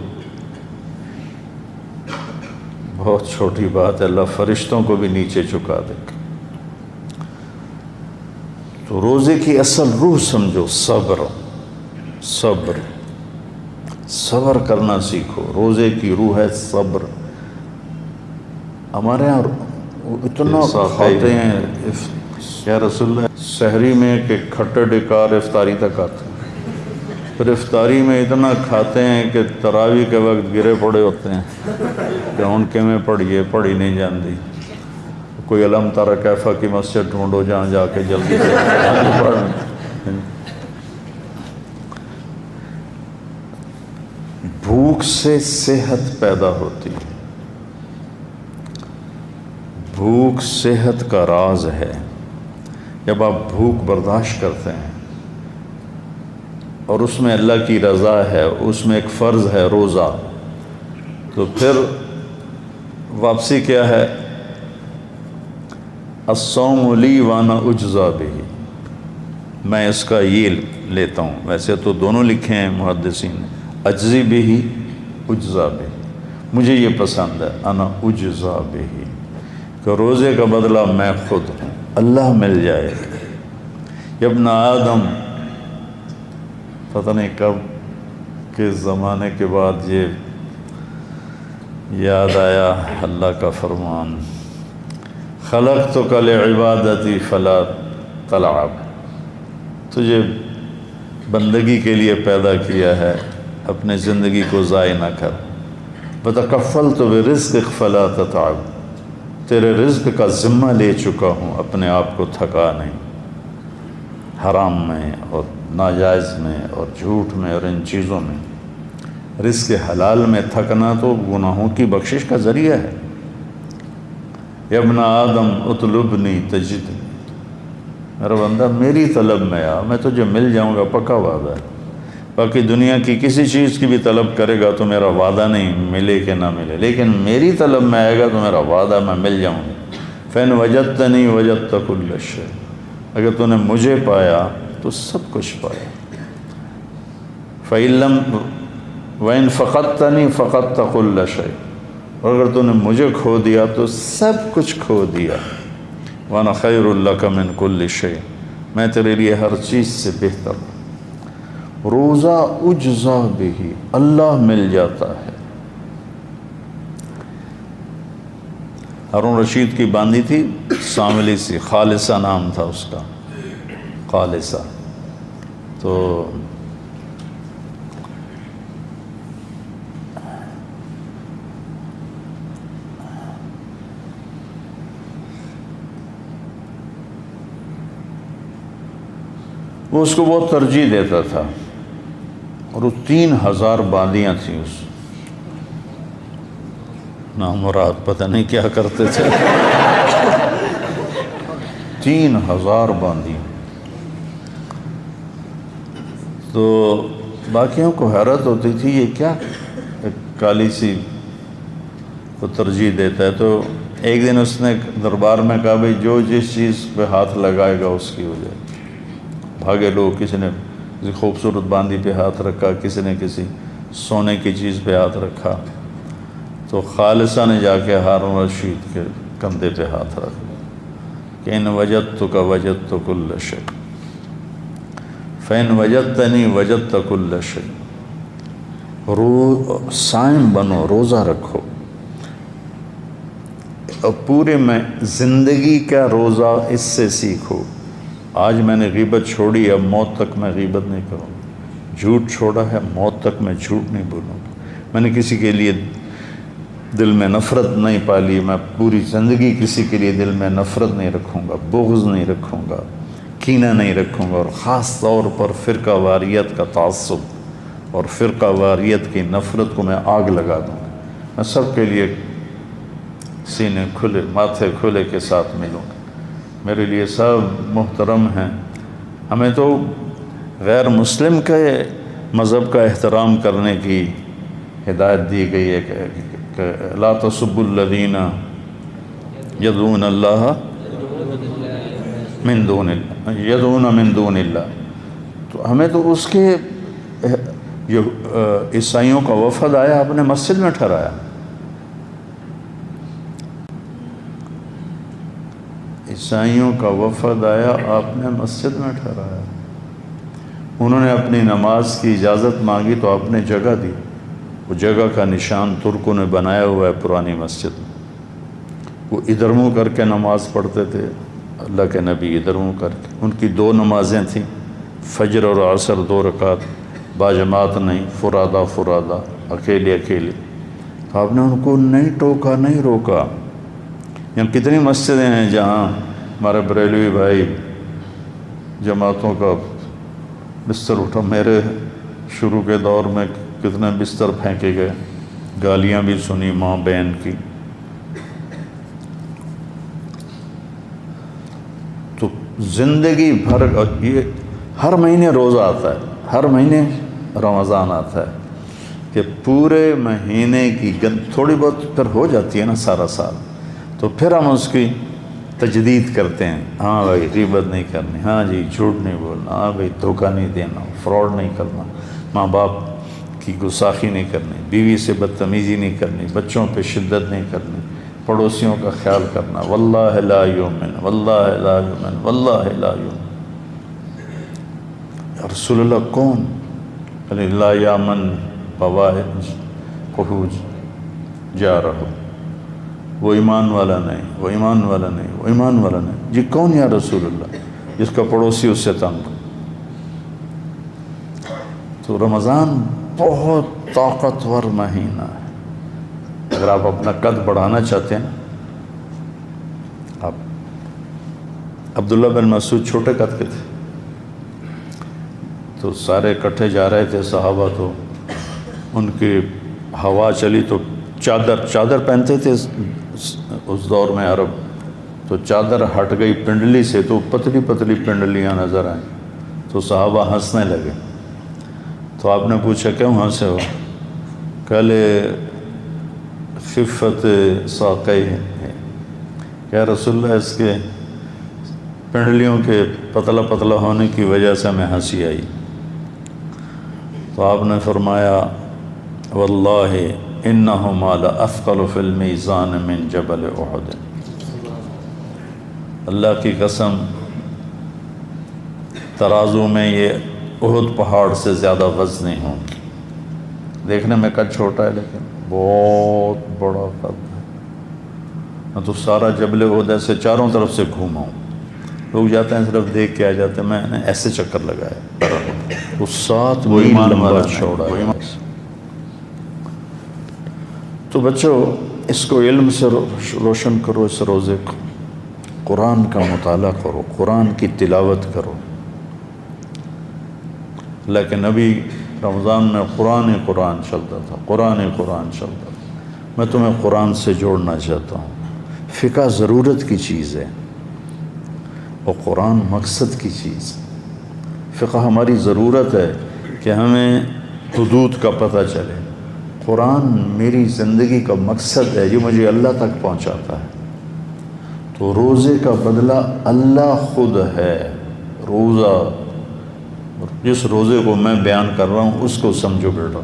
بہت چھوٹی بات ہے، اللہ فرشتوں کو بھی نیچے چکا دے گا۔ تو روزے کی اصل روح سمجھو، صبر، صبر، صبر کرنا سیکھو۔ روزے کی روح ہے صبر۔ ہمارے یہاں اتنا کھاتے ہیں یا رسول اللہ سحری میں کہ کھٹے ڈکار افطاری تک آتے ہیں، پھر افطاری میں اتنا کھاتے ہیں کہ تراویح کے وقت گرے پڑے ہوتے ہیں کہ ان کے میں پڑھی نہیں جاندی، کوئی علم تارا کیفہ کی مسجد ڈھونڈو جہاں جا کے جلدی سے پڑھ۔ بھوک بھوک سے صحت پیدا ہوتی ہے، بھوک صحت کا راز ہے۔ جب آپ بھوک برداشت کرتے ہیں اور اس میں اللہ کی رضا ہے، اس میں ایک فرض ہے روزہ، تو پھر واپسی کیا ہے؟ الصوم لی وانا اجزا بہ، میں اس کا یہ لیتا ہوں۔ ویسے تو دونوں لکھے ہیں محدثین نے، اجزی بہ اجزا بہ، مجھے یہ پسند ہے انا اجزا بہ، کہ روزے کا بدلہ میں خود ہوں، اللہ مل جائے۔ ابن آدم، پتہ نہیں کب کے زمانے کے بعد یہ یاد آیا اللہ کا فرمان، خلقتک لعبادتی فلا تلعب، تجھے بندگی کے لیے پیدا کیا ہے، اپنے زندگی کو ضائع نہ کر۔ وتکفلت برزقک فلا تتعب، تیرے رزق کا ذمہ لے چکا ہوں، اپنے آپ کو تھکا نہیں، حرام میں اور ناجائز میں اور جھوٹ میں اور ان چیزوں میں۔ رزق حلال میں تھکنا تو گناہوں کی بخشش کا ذریعہ ہے۔ یا ابن آدم اطلبنی تجدنی، میرا بندہ میری طلب میں آ، میں تجھے مل جاؤں گا، پکا وعدہ ہے۔ باقی دنیا کی کسی چیز کی بھی طلب کرے گا تو میرا وعدہ نہیں ملے کہ نہ ملے، لیکن میری طلب میں آئے گا تو میرا وعدہ میں مل جاؤں گا۔ فَإِنْ وَجَدْتَنِي وَجَدْتَ كُلَّ شَيْءٍ، اگر تو نے مجھے پایا تو سب کچھ پایا۔ فَإِن لَمْ وَإِنْ فَقَدْتَنِي فَقَدْتَ كُلَّ شَيْءٍ، اور اگر تو نے مجھے کھو دیا تو سب کچھ کھو دیا۔ وَأَنَا خَيْرٌ لَكَ مِنْ كُلِّ شَيْءٍ، میں تیرے لیے ہر چیز سے بہتر ہوں۔ روزہ اجزا بہ، اللہ مل جاتا ہے۔ ہارون رشید کی باندھی تھی ساملی سی، خالصہ نام تھا اس کا، خالصہ، تو وہ اس کو بہت ترجیح دیتا تھا، اور وہ 3000 باندیاں تھیں اس نامراد، پتہ نہیں کیا کرتے تھے 3000 باندیاں۔ تو باقیوں کو حیرت ہوتی تھی یہ کیا ایک کالی سی کو ترجیح دیتا ہے۔ تو ایک دن اس نے دربار میں کہا بھئی جو جس چیز پہ ہاتھ لگائے گا اس کی ہو جائے۔ بھاگے لوگ، کسی نے کسی خوبصورت باندی پہ ہاتھ رکھا، کسی نے کسی سونے کی چیز پہ ہاتھ رکھا، تو خالصہ نے جا کے ہارون رشید کے کندھے پہ ہاتھ رکھ دیا کہ ان وجدتک وجدت کل شیء، فإن وجدتنی وجدت کل شیء۔ صائم بنو، روزہ رکھو، اور پورے میں زندگی کا روزہ اس سے سیکھو۔ آج میں نے غیبت چھوڑی، اب موت تک میں غیبت نہیں کروں گا۔ جھوٹ چھوڑا ہے، موت تک میں جھوٹ نہیں بولوں گا۔ میں نے کسی کے لیے دل میں نفرت نہیں پالی، میں پوری زندگی کسی کے لیے دل میں نفرت نہیں رکھوں گا، بغض نہیں رکھوں گا، کینہ نہیں رکھوں گا، اور خاص طور پر فرقہ واریت کا تعصب اور فرقہ واریت کی نفرت کو میں آگ لگا دوں گا۔ میں سب کے لیے سینے کھلے، ماتھے کھلے کے ساتھ ملوں گا۔ میرے لیے سب محترم ہیں۔ ہمیں تو غیر مسلم کے مذہب کا احترام کرنے کی ہدایت دی گئی ہے کہ لا تسبوا الذین یدعون اللہ من دون اللہ، یدعون من دون اللہ۔ تو ہمیں تو اس کے جو عیسائیوں کا وفد آیا اپنے مسجد میں ٹھہرایا، عیسائیوں کا وفد آیا آپ نے مسجد میں ٹھہرایا۔ انہوں نے اپنی نماز کی اجازت مانگی تو آپ نے جگہ دی۔ وہ جگہ کا نشان ترکوں نے بنایا ہوا ہے پرانی مسجد میں۔ وہ ادھر منہ کر کے نماز پڑھتے تھے، اللہ کے نبی ادھر منہ کر کے۔ ان کی 2 نمازیں تھیں، فجر اور عصر 2 رکعت، باجماعت نہیں، فرادہ فرادہ، اکیلے اکیلے۔ تو آپ نے ان کو نہیں ٹوکا، نہیں روکا۔ یہاں کتنی مسجدیں ہیں جہاں ہمارے بریلوی بھائی جماعتوں کا بستر اٹھا۔ میرے شروع کے دور میں کتنے بستر پھینکے گئے، گالیاں بھی سنی ماں بہن کی۔ تو زندگی بھر، یہ ہر مہینے روزہ آتا ہے، ہر مہینے رمضان آتا ہے، کہ پورے مہینے کی تھوڑی بہت پھر ہو جاتی ہے نا سارا سال، تو پھر ہم اس کی تجدید کرتے ہیں۔ ہاں بھائی غیبت نہیں کرنی، ہاں جی جھوٹ نہیں بولنا، ہاں بھائی دھوکہ نہیں دینا، فراڈ نہیں کرنا، ماں باپ کی گستاخی نہیں کرنی، بیوی سے بدتمیزی نہیں کرنی، بچوں پہ شدت نہیں کرنی، پڑوسیوں کا خیال کرنا، واللہ لا یؤمن، واللہ لا یؤمن، واللہ لا یؤمن۔ یا رسول اللہ کون؟ لا یامن بوائقہ جارہ، وہ ایمان والا نہیں، وہ ایمان والا نہیں، وہ ایمان والا نہیں۔ جی کون یا رسول اللہ؟ جس کا پڑوسی اس سے تنگ ہو۔ تو رمضان بہت طاقتور مہینہ ہے۔ اگر آپ اپنا قد بڑھانا چاہتے ہیں، آپ عبداللہ بن مسعود چھوٹے قد کے تھے، تو سارے اکٹھے جا رہے تھے صحابہ، تو ان کی ہوا چلی تو چادر پہنتے تھے اس دور میں عرب، تو چادر ہٹ گئی پنڈلی سے، تو پتلی پتلی پنڈلیاں نظر آئیں، تو صحابہ ہنسنے لگے۔ تو آپ نے پوچھا کیوں ہنسے ہو؟ کہلے خفت ساقی ہے، یا رسول اللہ اس کے پنڈلیوں کے پتلا پتلا ہونے کی وجہ سے ہمیں ہنسی آئی۔ تو آپ نے فرمایا واللہ انہما لاثقل فی المیزان من جبل احد، اللہ کی قسم ترازو میں یہ احد پہاڑ سے زیادہ وزنی ہوں گی۔ دیکھنے میں قد چھوٹا ہے لیکن بہت بڑا قد ہے۔ میں تو سارا جبل احد ایسے چاروں طرف سے گھوما ہوں، لوگ جاتے ہیں صرف دیکھ کے آ جاتے ہیں، میں نے ایسے چکر لگایا۔ وہ 7 میل لمبا چوڑا ہے۔ تو بچوں اس کو علم سے روشن کرو، اس روزے کو قرآن کا مطالعہ کرو، قرآن کی تلاوت کرو۔ لیکن نبی رمضان میں قرآن چلتا تھا، قرآن چلتا تھا۔ میں تمہیں قرآن سے جوڑنا چاہتا ہوں۔ فقہ ضرورت کی چیز ہے اور قرآن مقصد کی چیز ہے۔ فقہ ہماری ضرورت ہے کہ ہمیں حدود کا پتہ چلے۔ قرآن میری زندگی کا مقصد ہے، یہ مجھے اللہ تک پہنچاتا ہے۔ تو روزے کا بدلہ اللہ خود ہے۔ روزہ، جس روزے کو میں بیان کر رہا ہوں اس کو سمجھو بیٹا،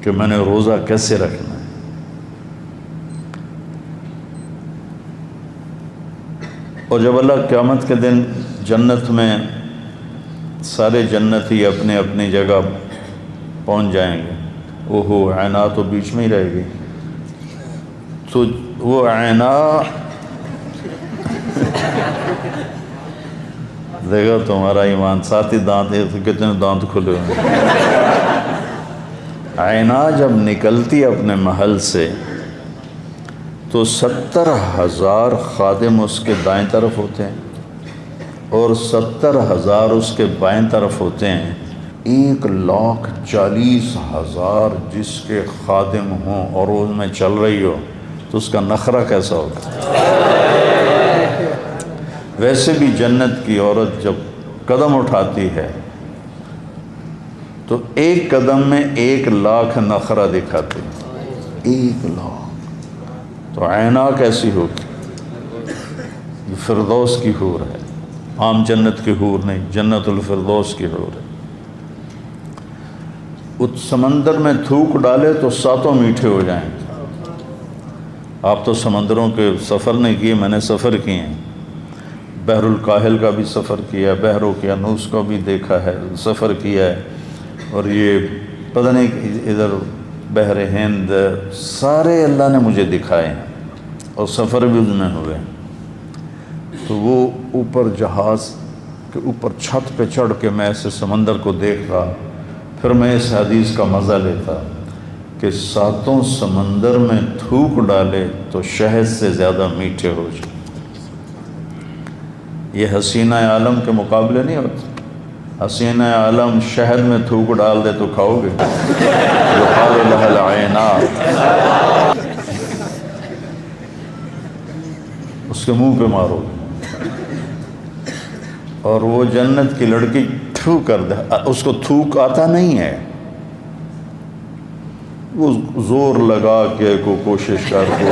کہ میں نے روزہ کیسے رکھنا ہے۔ اور جب اللہ قیامت کے دن جنت میں سارے جنتی اپنے اپنی جگہ پہنچ جائیں گے، اوہو عینا تو بیچ میں ہی رہے گی، تو وہ عینا دیکھو تمہارا ایمان، ساتھ ہی دانت ہے تو کتنے دانت کھلے ہوئے۔ عینا جب نکلتی اپنے محل سے تو 70,000 خادم اس کے دائیں طرف ہوتے ہیں اور 70,000 اس کے بائیں طرف ہوتے ہیں۔ 1,40,000 جس کے خادم ہوں اور اس میں چل رہی ہو تو اس کا نخرہ کیسا ہوگا؟ ویسے بھی جنت کی عورت جب قدم اٹھاتی ہے تو ایک قدم میں 1,00,000 نخرہ دکھاتی ہے، 1,00,000۔ تو عینا کیسی ہوگی؟ یہ فردوس کی حور ہے، عام جنت کی حور نہیں، جنت الفردوس کی حور ہے۔ اس سمندر میں تھوک ڈالے تو 7 میٹھے ہو جائیں گے۔ آپ تو سمندروں کے سفر نہیں کیے، میں نے سفر کیے ہیں۔ بحر الکاہل کا بھی سفر کیا ہے، بحر اوقیانوس کا بھی دیکھا ہے، سفر کیا ہے، اور یہ پتہ نہیں ادھر بحر ہند، سارے اللہ نے مجھے دکھائے ہیں اور سفر بھی اس میں ہوئے۔ تو وہ اوپر جہاز کے اوپر چھت پہ چڑھ کے میں ایسے سمندر کو دیکھ رہا، پھر میں اس حدیث کا مزہ لیتا کہ 7 سمندر میں تھوک ڈالے تو شہد سے زیادہ میٹھے ہو جائے۔ یہ حسینہ عالم کے مقابلے نہیں ہوتے۔ حسین عالم شہد میں تھوک ڈال دے تو کھاؤ گے؟ یقال لها العینات، اس کے منہ پہ مارو گے۔ اور وہ جنت کی لڑکی تھو کر دے، اس کو تھوک آتا نہیں ہے، وہ زور لگا کے کو کوشش کر کے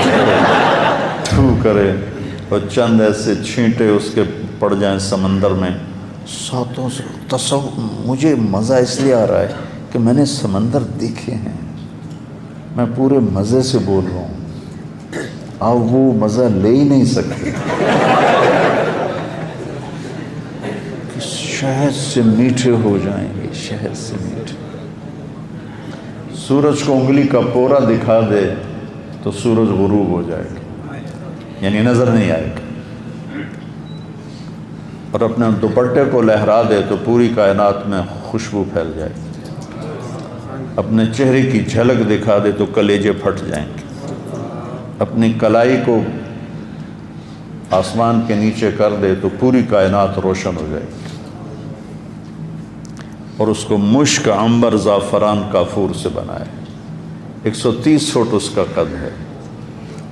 تھو کرے اور چند ایسے چھینٹے اس کے پڑ جائیں سمندر میں، ساتوں سے مجھے مزہ اس لیے آ رہا ہے کہ میں نے سمندر دیکھے ہیں، میں پورے مزے سے بول رہا ہوں، آپ وہ مزہ لے ہی نہیں سکتے۔ شہد سے میٹھے ہو جائیں گے، شہد سے میٹھے۔ سورج کو انگلی کا پورا دکھا دے تو سورج غروب ہو جائے گا، یعنی نظر نہیں آئے گا، اور اپنے دوپٹے کو لہرا دے تو پوری کائنات میں خوشبو پھیل جائے گی، اپنے چہرے کی جھلک دکھا دے تو کلیجے پھٹ جائیں گے، اپنی کلائی کو آسمان کے نیچے کر دے تو پوری کائنات روشن ہو جائے گی، اور اس کو مشک، عنبر، زعفران، کافور سے بنائے۔ 130 فٹ اس کا قد ہے،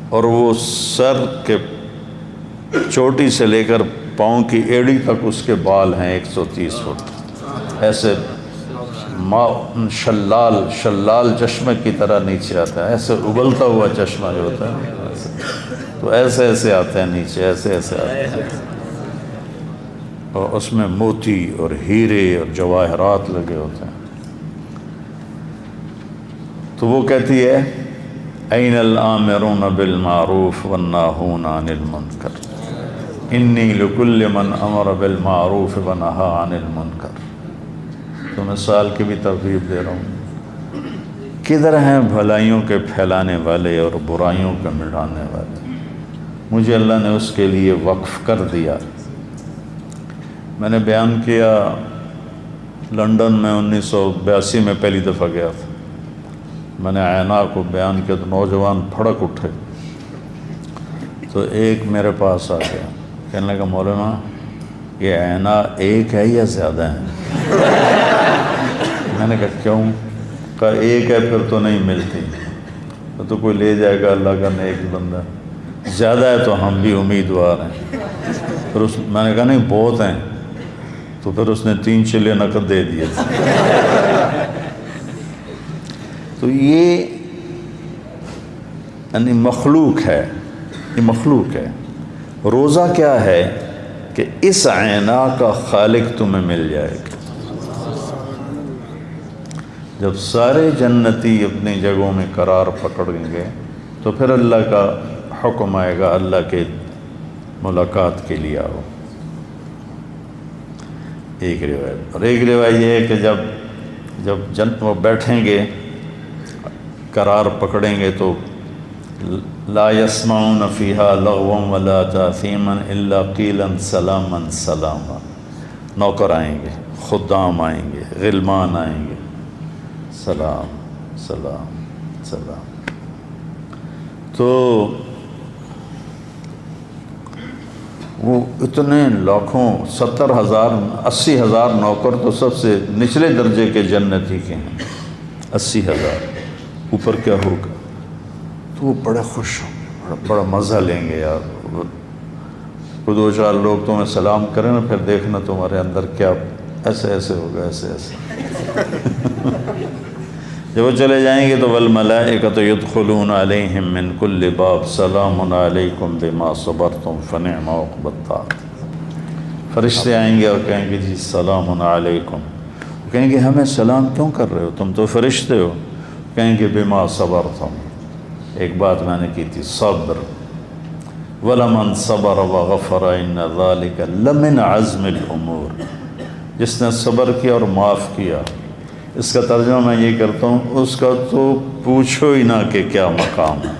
اور وہ سر کے چوٹی سے لے کر پاؤں کی ایڑی تک اس کے بال ہیں 130 فٹ، ایسے شلال چشمے کی طرح نیچے آتا ہے، ایسے ابلتا ہوا چشمہ جو ہوتا ہے تو ایسے ایسے آتے ہیں نیچے، ایسے ایسے آتے ہیں، اور اس میں موتی اور ہیرے اور جواہرات لگے ہوتے ہیں۔ تو وہ کہتی ہے این الآمرون بالمعروف والناہون عن المنکر انی لکل من امر بالمعروف ونہا عن المنکر۔ تو مثال کی بھی ترغیب دے رہا ہوں، کدھر ہیں بھلائیوں کے پھیلانے والے اور برائیوں کے مٹانے والے؟ مجھے اللہ نے اس کے لیے وقف کر دیا۔ میں نے بیان کیا لنڈن میں 1982 میں پہلی دفعہ گیا تھا، میں نے عینا کو بیان کیا تو نوجوان پھڑک اٹھے، تو ایک میرے پاس آ گیا، کہنے لگا مولانا یہ عینا ایک ہے یا زیادہ ہیں؟ میں نے کہا کیوں؟ کہا ایک ہے پھر تو نہیں ملتی، تو کوئی لے جائے گا اللہ کا نیک بندہ، زیادہ ہے تو ہم بھی امیدوار ہیں۔ پھر میں نے کہا نہیں بہت ہیں، تو پھر اس نے 3 چلے نقد دے دیے تھے۔ تو یہ یعنی مخلوق ہے، یہ مخلوق ہے۔ روزہ کیا ہے کہ اس عینا کا خالق تمہیں مل جائے گا۔ جب سارے جنتی اپنی جگہوں میں قرار پکڑیں گے تو پھر اللہ کا حکم آئے گا، اللہ کے ملاقات کے لیے آؤ۔ ایک روایت، اور ایک روایت یہ ہے کہ جب وہ بیٹھیں گے قرار پکڑیں گے تو لا يسمعون فيها لغوا ولا تاثیما الا قیلا سلاما سلاما، نوکر آئیں گے، خدام آئیں گے، غلمان آئیں گے، سلام سلام سلام۔ تو وہ اتنے لاکھوں 70,000 80,000 نوکر تو سب سے نچلے درجے کے جنتی کے ہیں، 80,000، اوپر کیا ہوگا؟ تو وہ بڑے خوش ہوں گے، بڑا مزہ لیں گے یار۔ کوئی 2-4 لوگ تمہیں سلام کریں نا، پھر دیکھنا تمہارے اندر کیا ایسے ایسے ہوگا، ایسے ایسے۔ جب وہ چلے جائیں گے تو والملائکۃ یدخلون علیہم من کل باب سلام علیکم بما صبرتم فنعم عقبی الدار۔ فرشتے آئیں گے اور کہیں گے جی سلام علیکم، وہ کہیں گے ہمیں سلام کیوں کر رہے ہو، تم تو فرشتے ہو، کہیں گے بما صبرتم، ایک بات میں نے کی تھی، صبر، وَلَمَنْ صَبَرَ وَغَفَرَ إِنَّ ذَلِكَ لَمِنْ عَزْمِ الْأُمُورِ، جس نے صبر کیا اور معاف کیا، اس کا ترجمہ میں یہ کرتا ہوں، اس کا تو پوچھو ہی نہ کہ کیا مقام ہے۔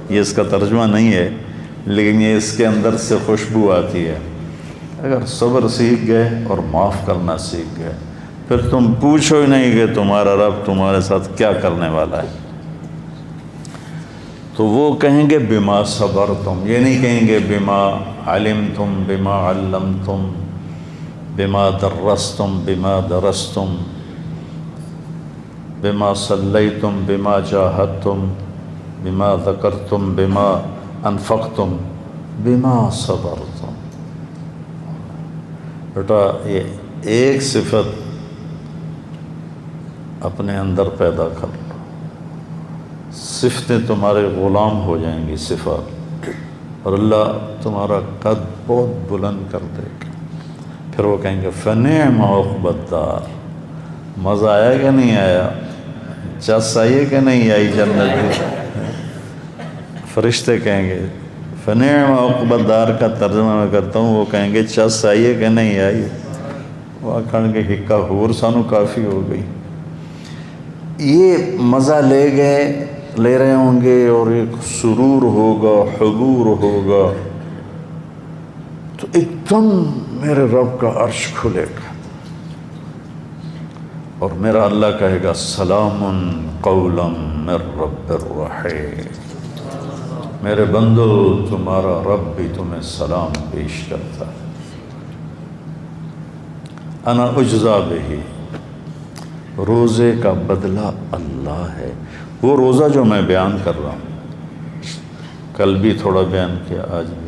یہ اس کا ترجمہ نہیں ہے، لیکن یہ اس کے اندر سے خوشبو آتی ہے۔ اگر صبر سیکھ گئے اور معاف کرنا سیکھ گئے، پھر تم پوچھو ہی نہیں کہ تمہارا رب تمہارے ساتھ کیا کرنے والا ہے۔ تو وہ کہیں گے بما صبرتم، یہ نہیں کہیں گے بما علمتم، بما علمتم، بما درستم بما درستم بما صلیتم بما جاہدتم بما ذکرتم بما انفقتم بما صبرتم۔ بیٹا یہ ایک صفت اپنے اندر پیدا کر لو، صفتیں تمہارے غلام ہو جائیں گی صفات، اور اللہ تمہارا قد بہت بلند کر دے گا۔ پھر وہ کہیں گے فنعم عقبی الدار، مزہ آیا کہ نہیں آیا، چس آئی ہے کہ نہیں آئی جنت میں؟ فرشتے کہیں گے فنعم عقبی الدار کا ترجمہ میں کرتا ہوں، وہ کہیں گے چس آئی ہے کہ نہیں آئی؟ وہ آکھن کے ہکا ہور سانو کافی ہو گئی۔ یہ مزہ لے رہے ہوں گے، اور ایک سرور ہوگا، حبور ہوگا، تو ایک دم میرے رب کا عرش کھلے گا، اور میرا اللہ کہے گا سلام قولا من رب الرحیم، میرے بندو تمہارا رب بھی تمہیں سلام پیش کرتا ہے۔ انا اجزا بہی، روزے کا بدلہ اللہ ہے۔ وہ روزہ جو میں بیان کر رہا ہوں، کل بھی تھوڑا بیان کیا، آج بھی بیان،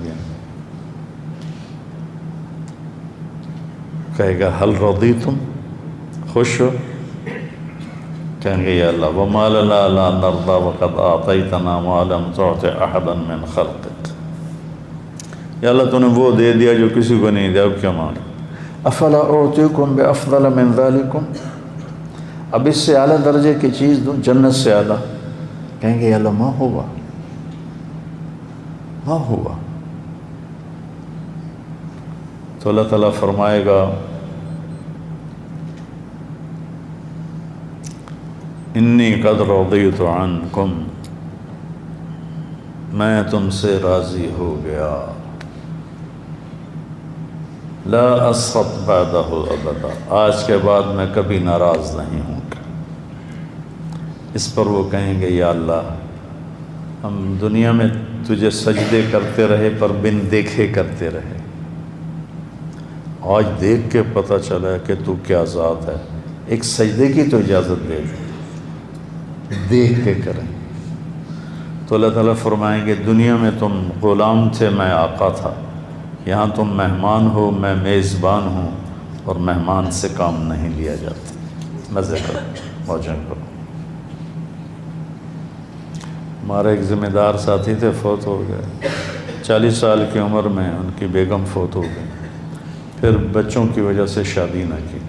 کہے گا حل رضیتم، خوش ہو؟ کہیں گے یا اللہ وما لنا لا نرضى وقد اعطیتنا ما لم تعط احدا من خلقک، یا اللہ تو نے وہ دے دیا جو کسی کو نہیں دیا، اب کیا مانگے؟ افلا اعطیکم بافضل من ذلکم، اب اس سے اعلیٰ درجے کی چیز دوں، جنت سے اعلیٰ؟ کہیں گے یا اللہ ما ہوا تو اللہ تعالیٰ فرمائے گا انی قد رضیت عنکم، میں تم سے راضی ہو گیا، لا اسخط بعدہ ابدا، آج کے بعد میں کبھی ناراض نہیں ہوں گا۔ اس پر وہ کہیں گے یا اللہ ہم دنیا میں تجھے سجدے کرتے رہے پر بن دیکھے کرتے رہے، آج دیکھ کے پتہ چلا کہ تو کیا ذات ہے، ایک سجدے کی تو اجازت دے دے، دیکھ کے کریں۔ تو اللہ تعالیٰ فرمائیں گے دنیا میں تم غلام تھے، میں آقا تھا، یہاں تم مہمان ہو، میں میزبان ہوں، اور مہمان سے کام نہیں لیا جاتا، مزے کرو، موجیں کرو۔ ہمارے ایک ذمہ دار ساتھی تھے، فوت ہو گئے، 40 سال کی عمر میں ان کی بیگم فوت ہو گئی، پھر بچوں کی وجہ سے شادی نہ کی،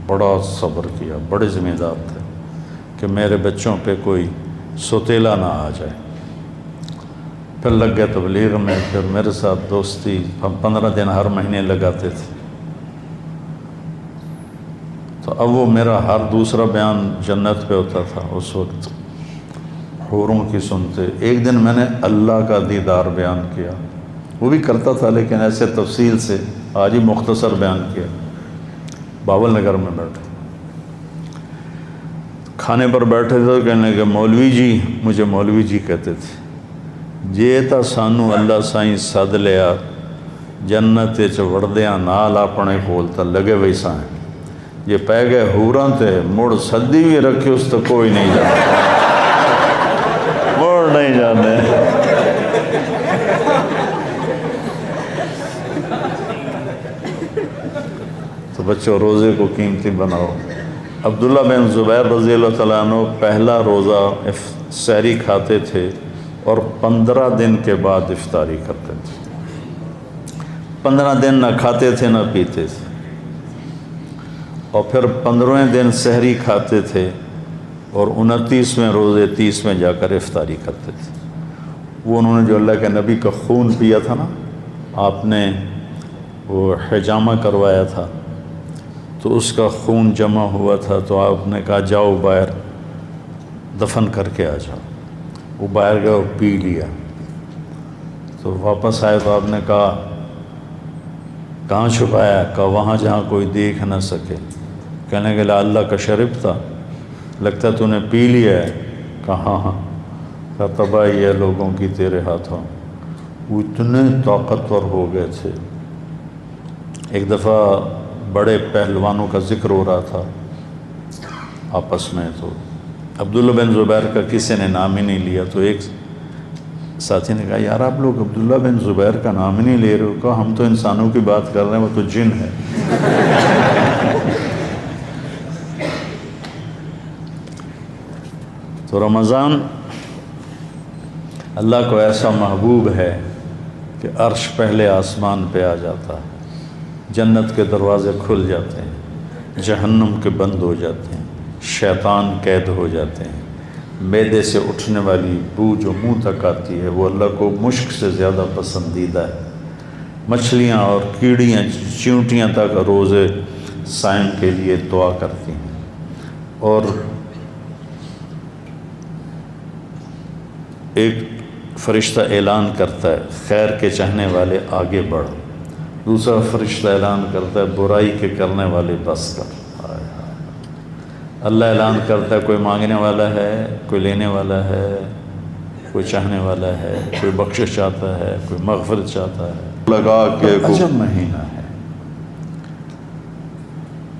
بڑا صبر کیا، بڑے ذمہ دار تھے کہ میرے بچوں پہ کوئی سوتیلا نہ آ جائے، پھر لگ گئے تبلیغ میں، پھر میرے ساتھ دوستی، ہم 15 دن ہر مہینے لگاتے تھے، تو اب وہ میرا ہر دوسرا بیان جنت پہ ہوتا تھا، اس وقت حوروں کی سنتے۔ ایک دن میں نے اللہ کا دیدار بیان کیا، وہ بھی کرتا تھا لیکن ایسے تفصیل سے، آج ہی مختصر بیان کیا، باول نگر میں بیٹھے، کھانے پر بیٹھے تھے، کہنے کہ مولوی جی، مجھے مولوی جی کہتے تھے، جے تا سانو اللہ سائیں سد لیا جنت چ وڑدیاں نال اپنے کول تا لگے وی سائیں، جے پہ گئے ہوراں تے مڑ سدی بھی رکھے اس تو کوئی نہیں جانا، مڑ نہیں جانے۔ تو بچوں روزے کو قیمتی بناؤ۔ عبداللہ بن زبیر رضی اللہ تعالیٰ عنہ پہلا روزہ سحری کھاتے تھے اور 15 دن کے بعد افطاری کرتے تھے، 15 دن نہ کھاتے تھے نہ پیتے تھے، اور پھر 15ویں دن سحری کھاتے تھے اور 29ویں روزے 30 میں جا کر افطاری کرتے تھے۔ وہ انہوں نے جو اللہ کے نبی کا خون پیا تھا نا، آپ نے وہ حجامہ کروایا تھا، تو اس کا خون جمع ہوا تھا، تو آپ نے کہا جاؤ باہر دفن کر کے آ جاؤ، وہ باہر گئے اور پی لیا، تو واپس آئے تو آپ نے کہا کہاں چھپایا؟ کہا وہاں جہاں کوئی دیکھ نہ سکے۔ کہنے کے اللہ کا شرب تھا، لگتا تو نے پی لیا ہے؟ کہا ہاں ہاں۔ کہا تباہی ہے لوگوں کی تیرے ہاتھوں، وہ اتنے طاقتور ہو گئے تھے۔ ایک دفعہ بڑے پہلوانوں کا ذکر ہو رہا تھا آپس میں، تو عبداللہ بن زبیر کا کسی نے نام ہی نہیں لیا، تو ایک ساتھی نے کہا یار آپ لوگ عبداللہ بن زبیر کا نام ہی نہیں لے رہے ہو، کہا ہم تو انسانوں کی بات کر رہے ہیں، وہ تو جن ہے۔ تو رمضان اللہ کو ایسا محبوب ہے کہ عرش پہلے آسمان پہ آ جاتا ہے، جنت کے دروازے کھل جاتے ہیں، جہنم کے بند ہو جاتے ہیں، شیطان قید ہو جاتے ہیں، معدے سے اٹھنے والی بو جو منہ تک آتی ہے وہ اللہ کو مشک سے زیادہ پسندیدہ ہے۔ مچھلیاں اور کیڑیاں چیونٹیاں تک روزے صائم کے لیے دعا کرتی ہیں، اور ایک فرشتہ اعلان کرتا ہے خیر کے چاہنے والے آگے بڑھ، دوسرا فرشتہ اعلان کرتا ہے برائی کے کرنے والے بس کر۔ اللہ اعلان کرتا ہے کوئی مانگنے والا ہے، کوئی لینے والا ہے، کوئی چاہنے والا ہے، کوئی بخشش چاہتا ہے، کوئی مغفرت چاہتا ہے، لگا کے عجب مہینہ ہے۔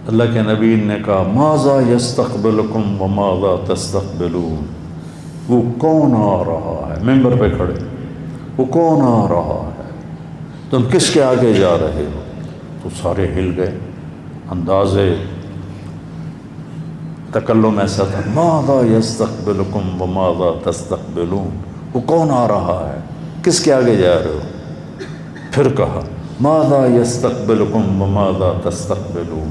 اللہ کے نبی نے کہا ماذا یستقبلکم وماذا تستقبلون، وہ کون آ رہا ہے، ممبر پہ کھڑے، وہ کون آ رہا ہے، تم کس کے آگے جا رہے ہو؟ تو سارے ہل گئے، اندازے تکلم ایسا تھا، ماذا یستقبلکم وماذا تستقبلون، وہ کون آ رہا ہے، کس کے آگے جا رہے ہو؟ پھر کہا ماذا یستقبلکم وماذا تستقبلون،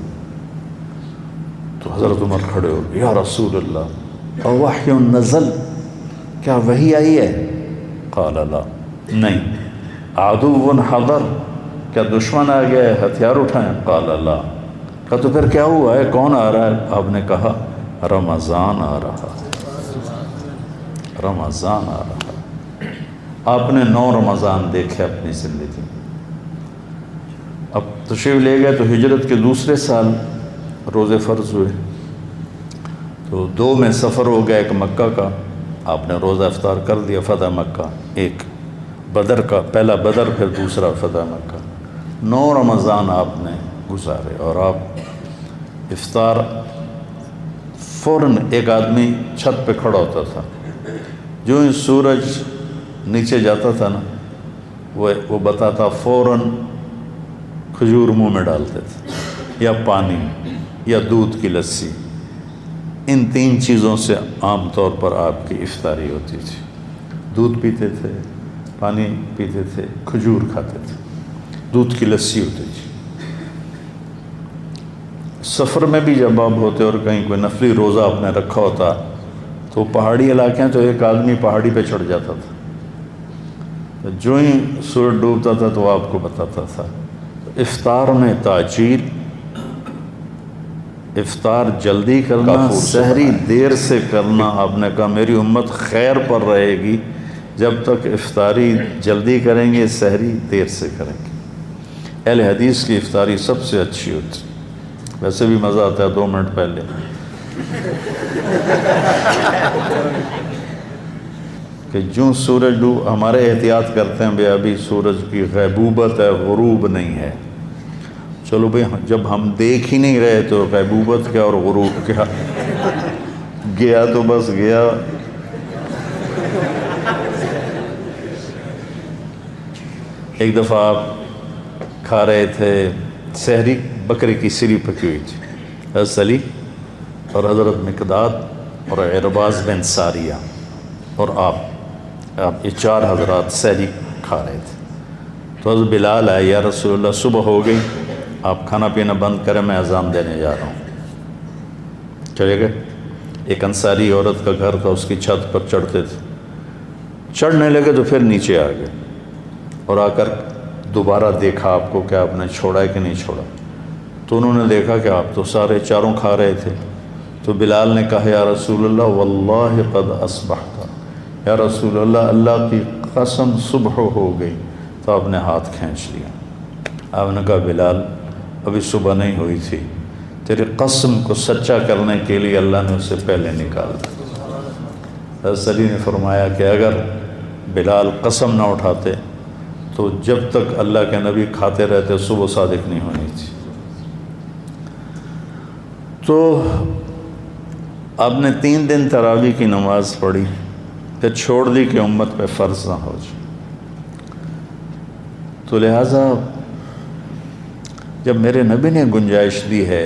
تو حضرت عمر کھڑے ہو یا رسول اللہ اوحی نزل، کیا وحی آئی ہے؟ قال لا، نہیں۔ عدو حضر، کیا دشمن آ گیا ہے، ہتھیار اٹھائیں؟ قال لا۔ کہا تو پھر کیا ہوا ہے، کون آ رہا ہے؟ آپ نے کہا رمضان آ رہا ہے، رمضان آ رہا ہے۔ آپ نے 9 رمضان دیکھے اپنی زندگی میں۔ اب تشریف لے گئے تو ہجرت کے دوسرے سال روزے فرض ہوئے، تو 2 میں سفر ہو گیا، ایک مکہ کا، آپ نے روزہ افطار کر دیا فتح مکہ، ایک بدر کا، پہلا بدر پھر دوسرا فتح مکہ۔ 9 رمضان آپ نے گزارے، اور آپ افطار فوراً، ایک آدمی چھت پہ کھڑا ہوتا تھا، جو ہی سورج نیچے جاتا تھا نا وہ بتاتا فوراً کھجور منہ میں ڈالتے تھے، یا پانی یا دودھ کی لسی، ان 3 چیزوں سے عام طور پر آپ کی افطاری ہوتی تھی۔ دودھ پیتے تھے، پانی پیتے تھے، کھجور کھاتے تھے، دودھ کی لسی ہوتی تھی۔ سفر میں بھی جب آپ ہوتے اور کہیں کوئی نفلی روزہ آپ نے رکھا ہوتا تو پہاڑی علاقے ہیں، تو ایک آدمی پہاڑی پہ چڑھ جاتا تھا، تو جو ہی سورج ڈوبتا تھا تو آپ کو بتاتا تھا۔ افطار میں تاجیل، افطار جلدی کرنا، سحری دیر سے کرنا، آپ نے کہا میری امت خیر پر رہے گی جب تک افطاری جلدی کریں گے، سحری دیر سے کریں گے۔ اہل حدیث کی افطاری سب سے اچھی ہوتی، ویسے بھی مزہ آتا ہے 2 منٹ پہلے کہ جو سورج ہمارے احتیاط کرتے ہیں بھئی ابھی سورج کی غیبوبت ہے، غروب نہیں ہے، چلو بھئی جب ہم دیکھ ہی نہیں رہے تو غیبوبت کیا اور غروب کیا، گیا تو بس گیا۔ ایک دفعہ آپ کھا رہے تھے سحری، بکرے کی سری پکی ہوئی تھی، حضرت علی اور حضرت مقداد اور عرباض بن ساریہ اور آپ یہ 4 حضرات سحری کھا رہے تھے، تو حضرت بلال آئے، یا رسول اللہ صبح ہو گئی، آپ کھانا پینا بند کریں، میں اذان دینے جا رہا ہوں۔ چلے گئے، ایک انصاری عورت کا گھر تھا، اس کی چھت پر چڑھتے تھے، چڑھنے لگے تو پھر نیچے آ گئے، اور آ کر دوبارہ دیکھا آپ کو کہ آپ نے چھوڑا ہے کہ نہیں چھوڑا، تو انہوں نے دیکھا کہ آپ تو سارے 4 کھا رہے تھے، تو بلال نے کہا یا رسول اللہ واللہ قد اصبحت، یا رسول اللہ اللہ کی قسم صبح ہو گئی، تو آپ نے ہاتھ کھینچ لیا۔ آپ نے کہا بلال ابھی صبح نہیں ہوئی تھی، تیری قسم کو سچا کرنے کے لیے اللہ نے اسے پہلے نکال دیا۔ حضرت علی نے فرمایا کہ اگر بلال قسم نہ اٹھاتے تو جب تک اللہ کے نبی کھاتے رہتے صبح صادق نہیں ہونی تھی۔ تو آپ نے 3 دن تراویح کی نماز پڑھی، پھر چھوڑ دی کہ امت پہ فرض نہ ہو جائے، تو لہٰذا جب میرے نبی نے گنجائش دی ہے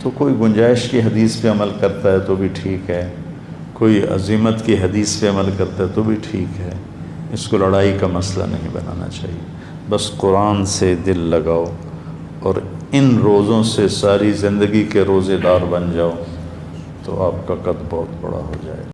تو کوئی گنجائش کی حدیث پہ عمل کرتا ہے تو بھی ٹھیک ہے، کوئی عزیمت کی حدیث پہ عمل کرتا ہے تو بھی ٹھیک ہے، اس کو لڑائی کا مسئلہ نہیں بنانا چاہیے۔ بس قرآن سے دل لگاؤ اور ان روزوں سے ساری زندگی کے روزے دار بن جاؤ تو آپ کا قد بہت بڑا ہو جائے۔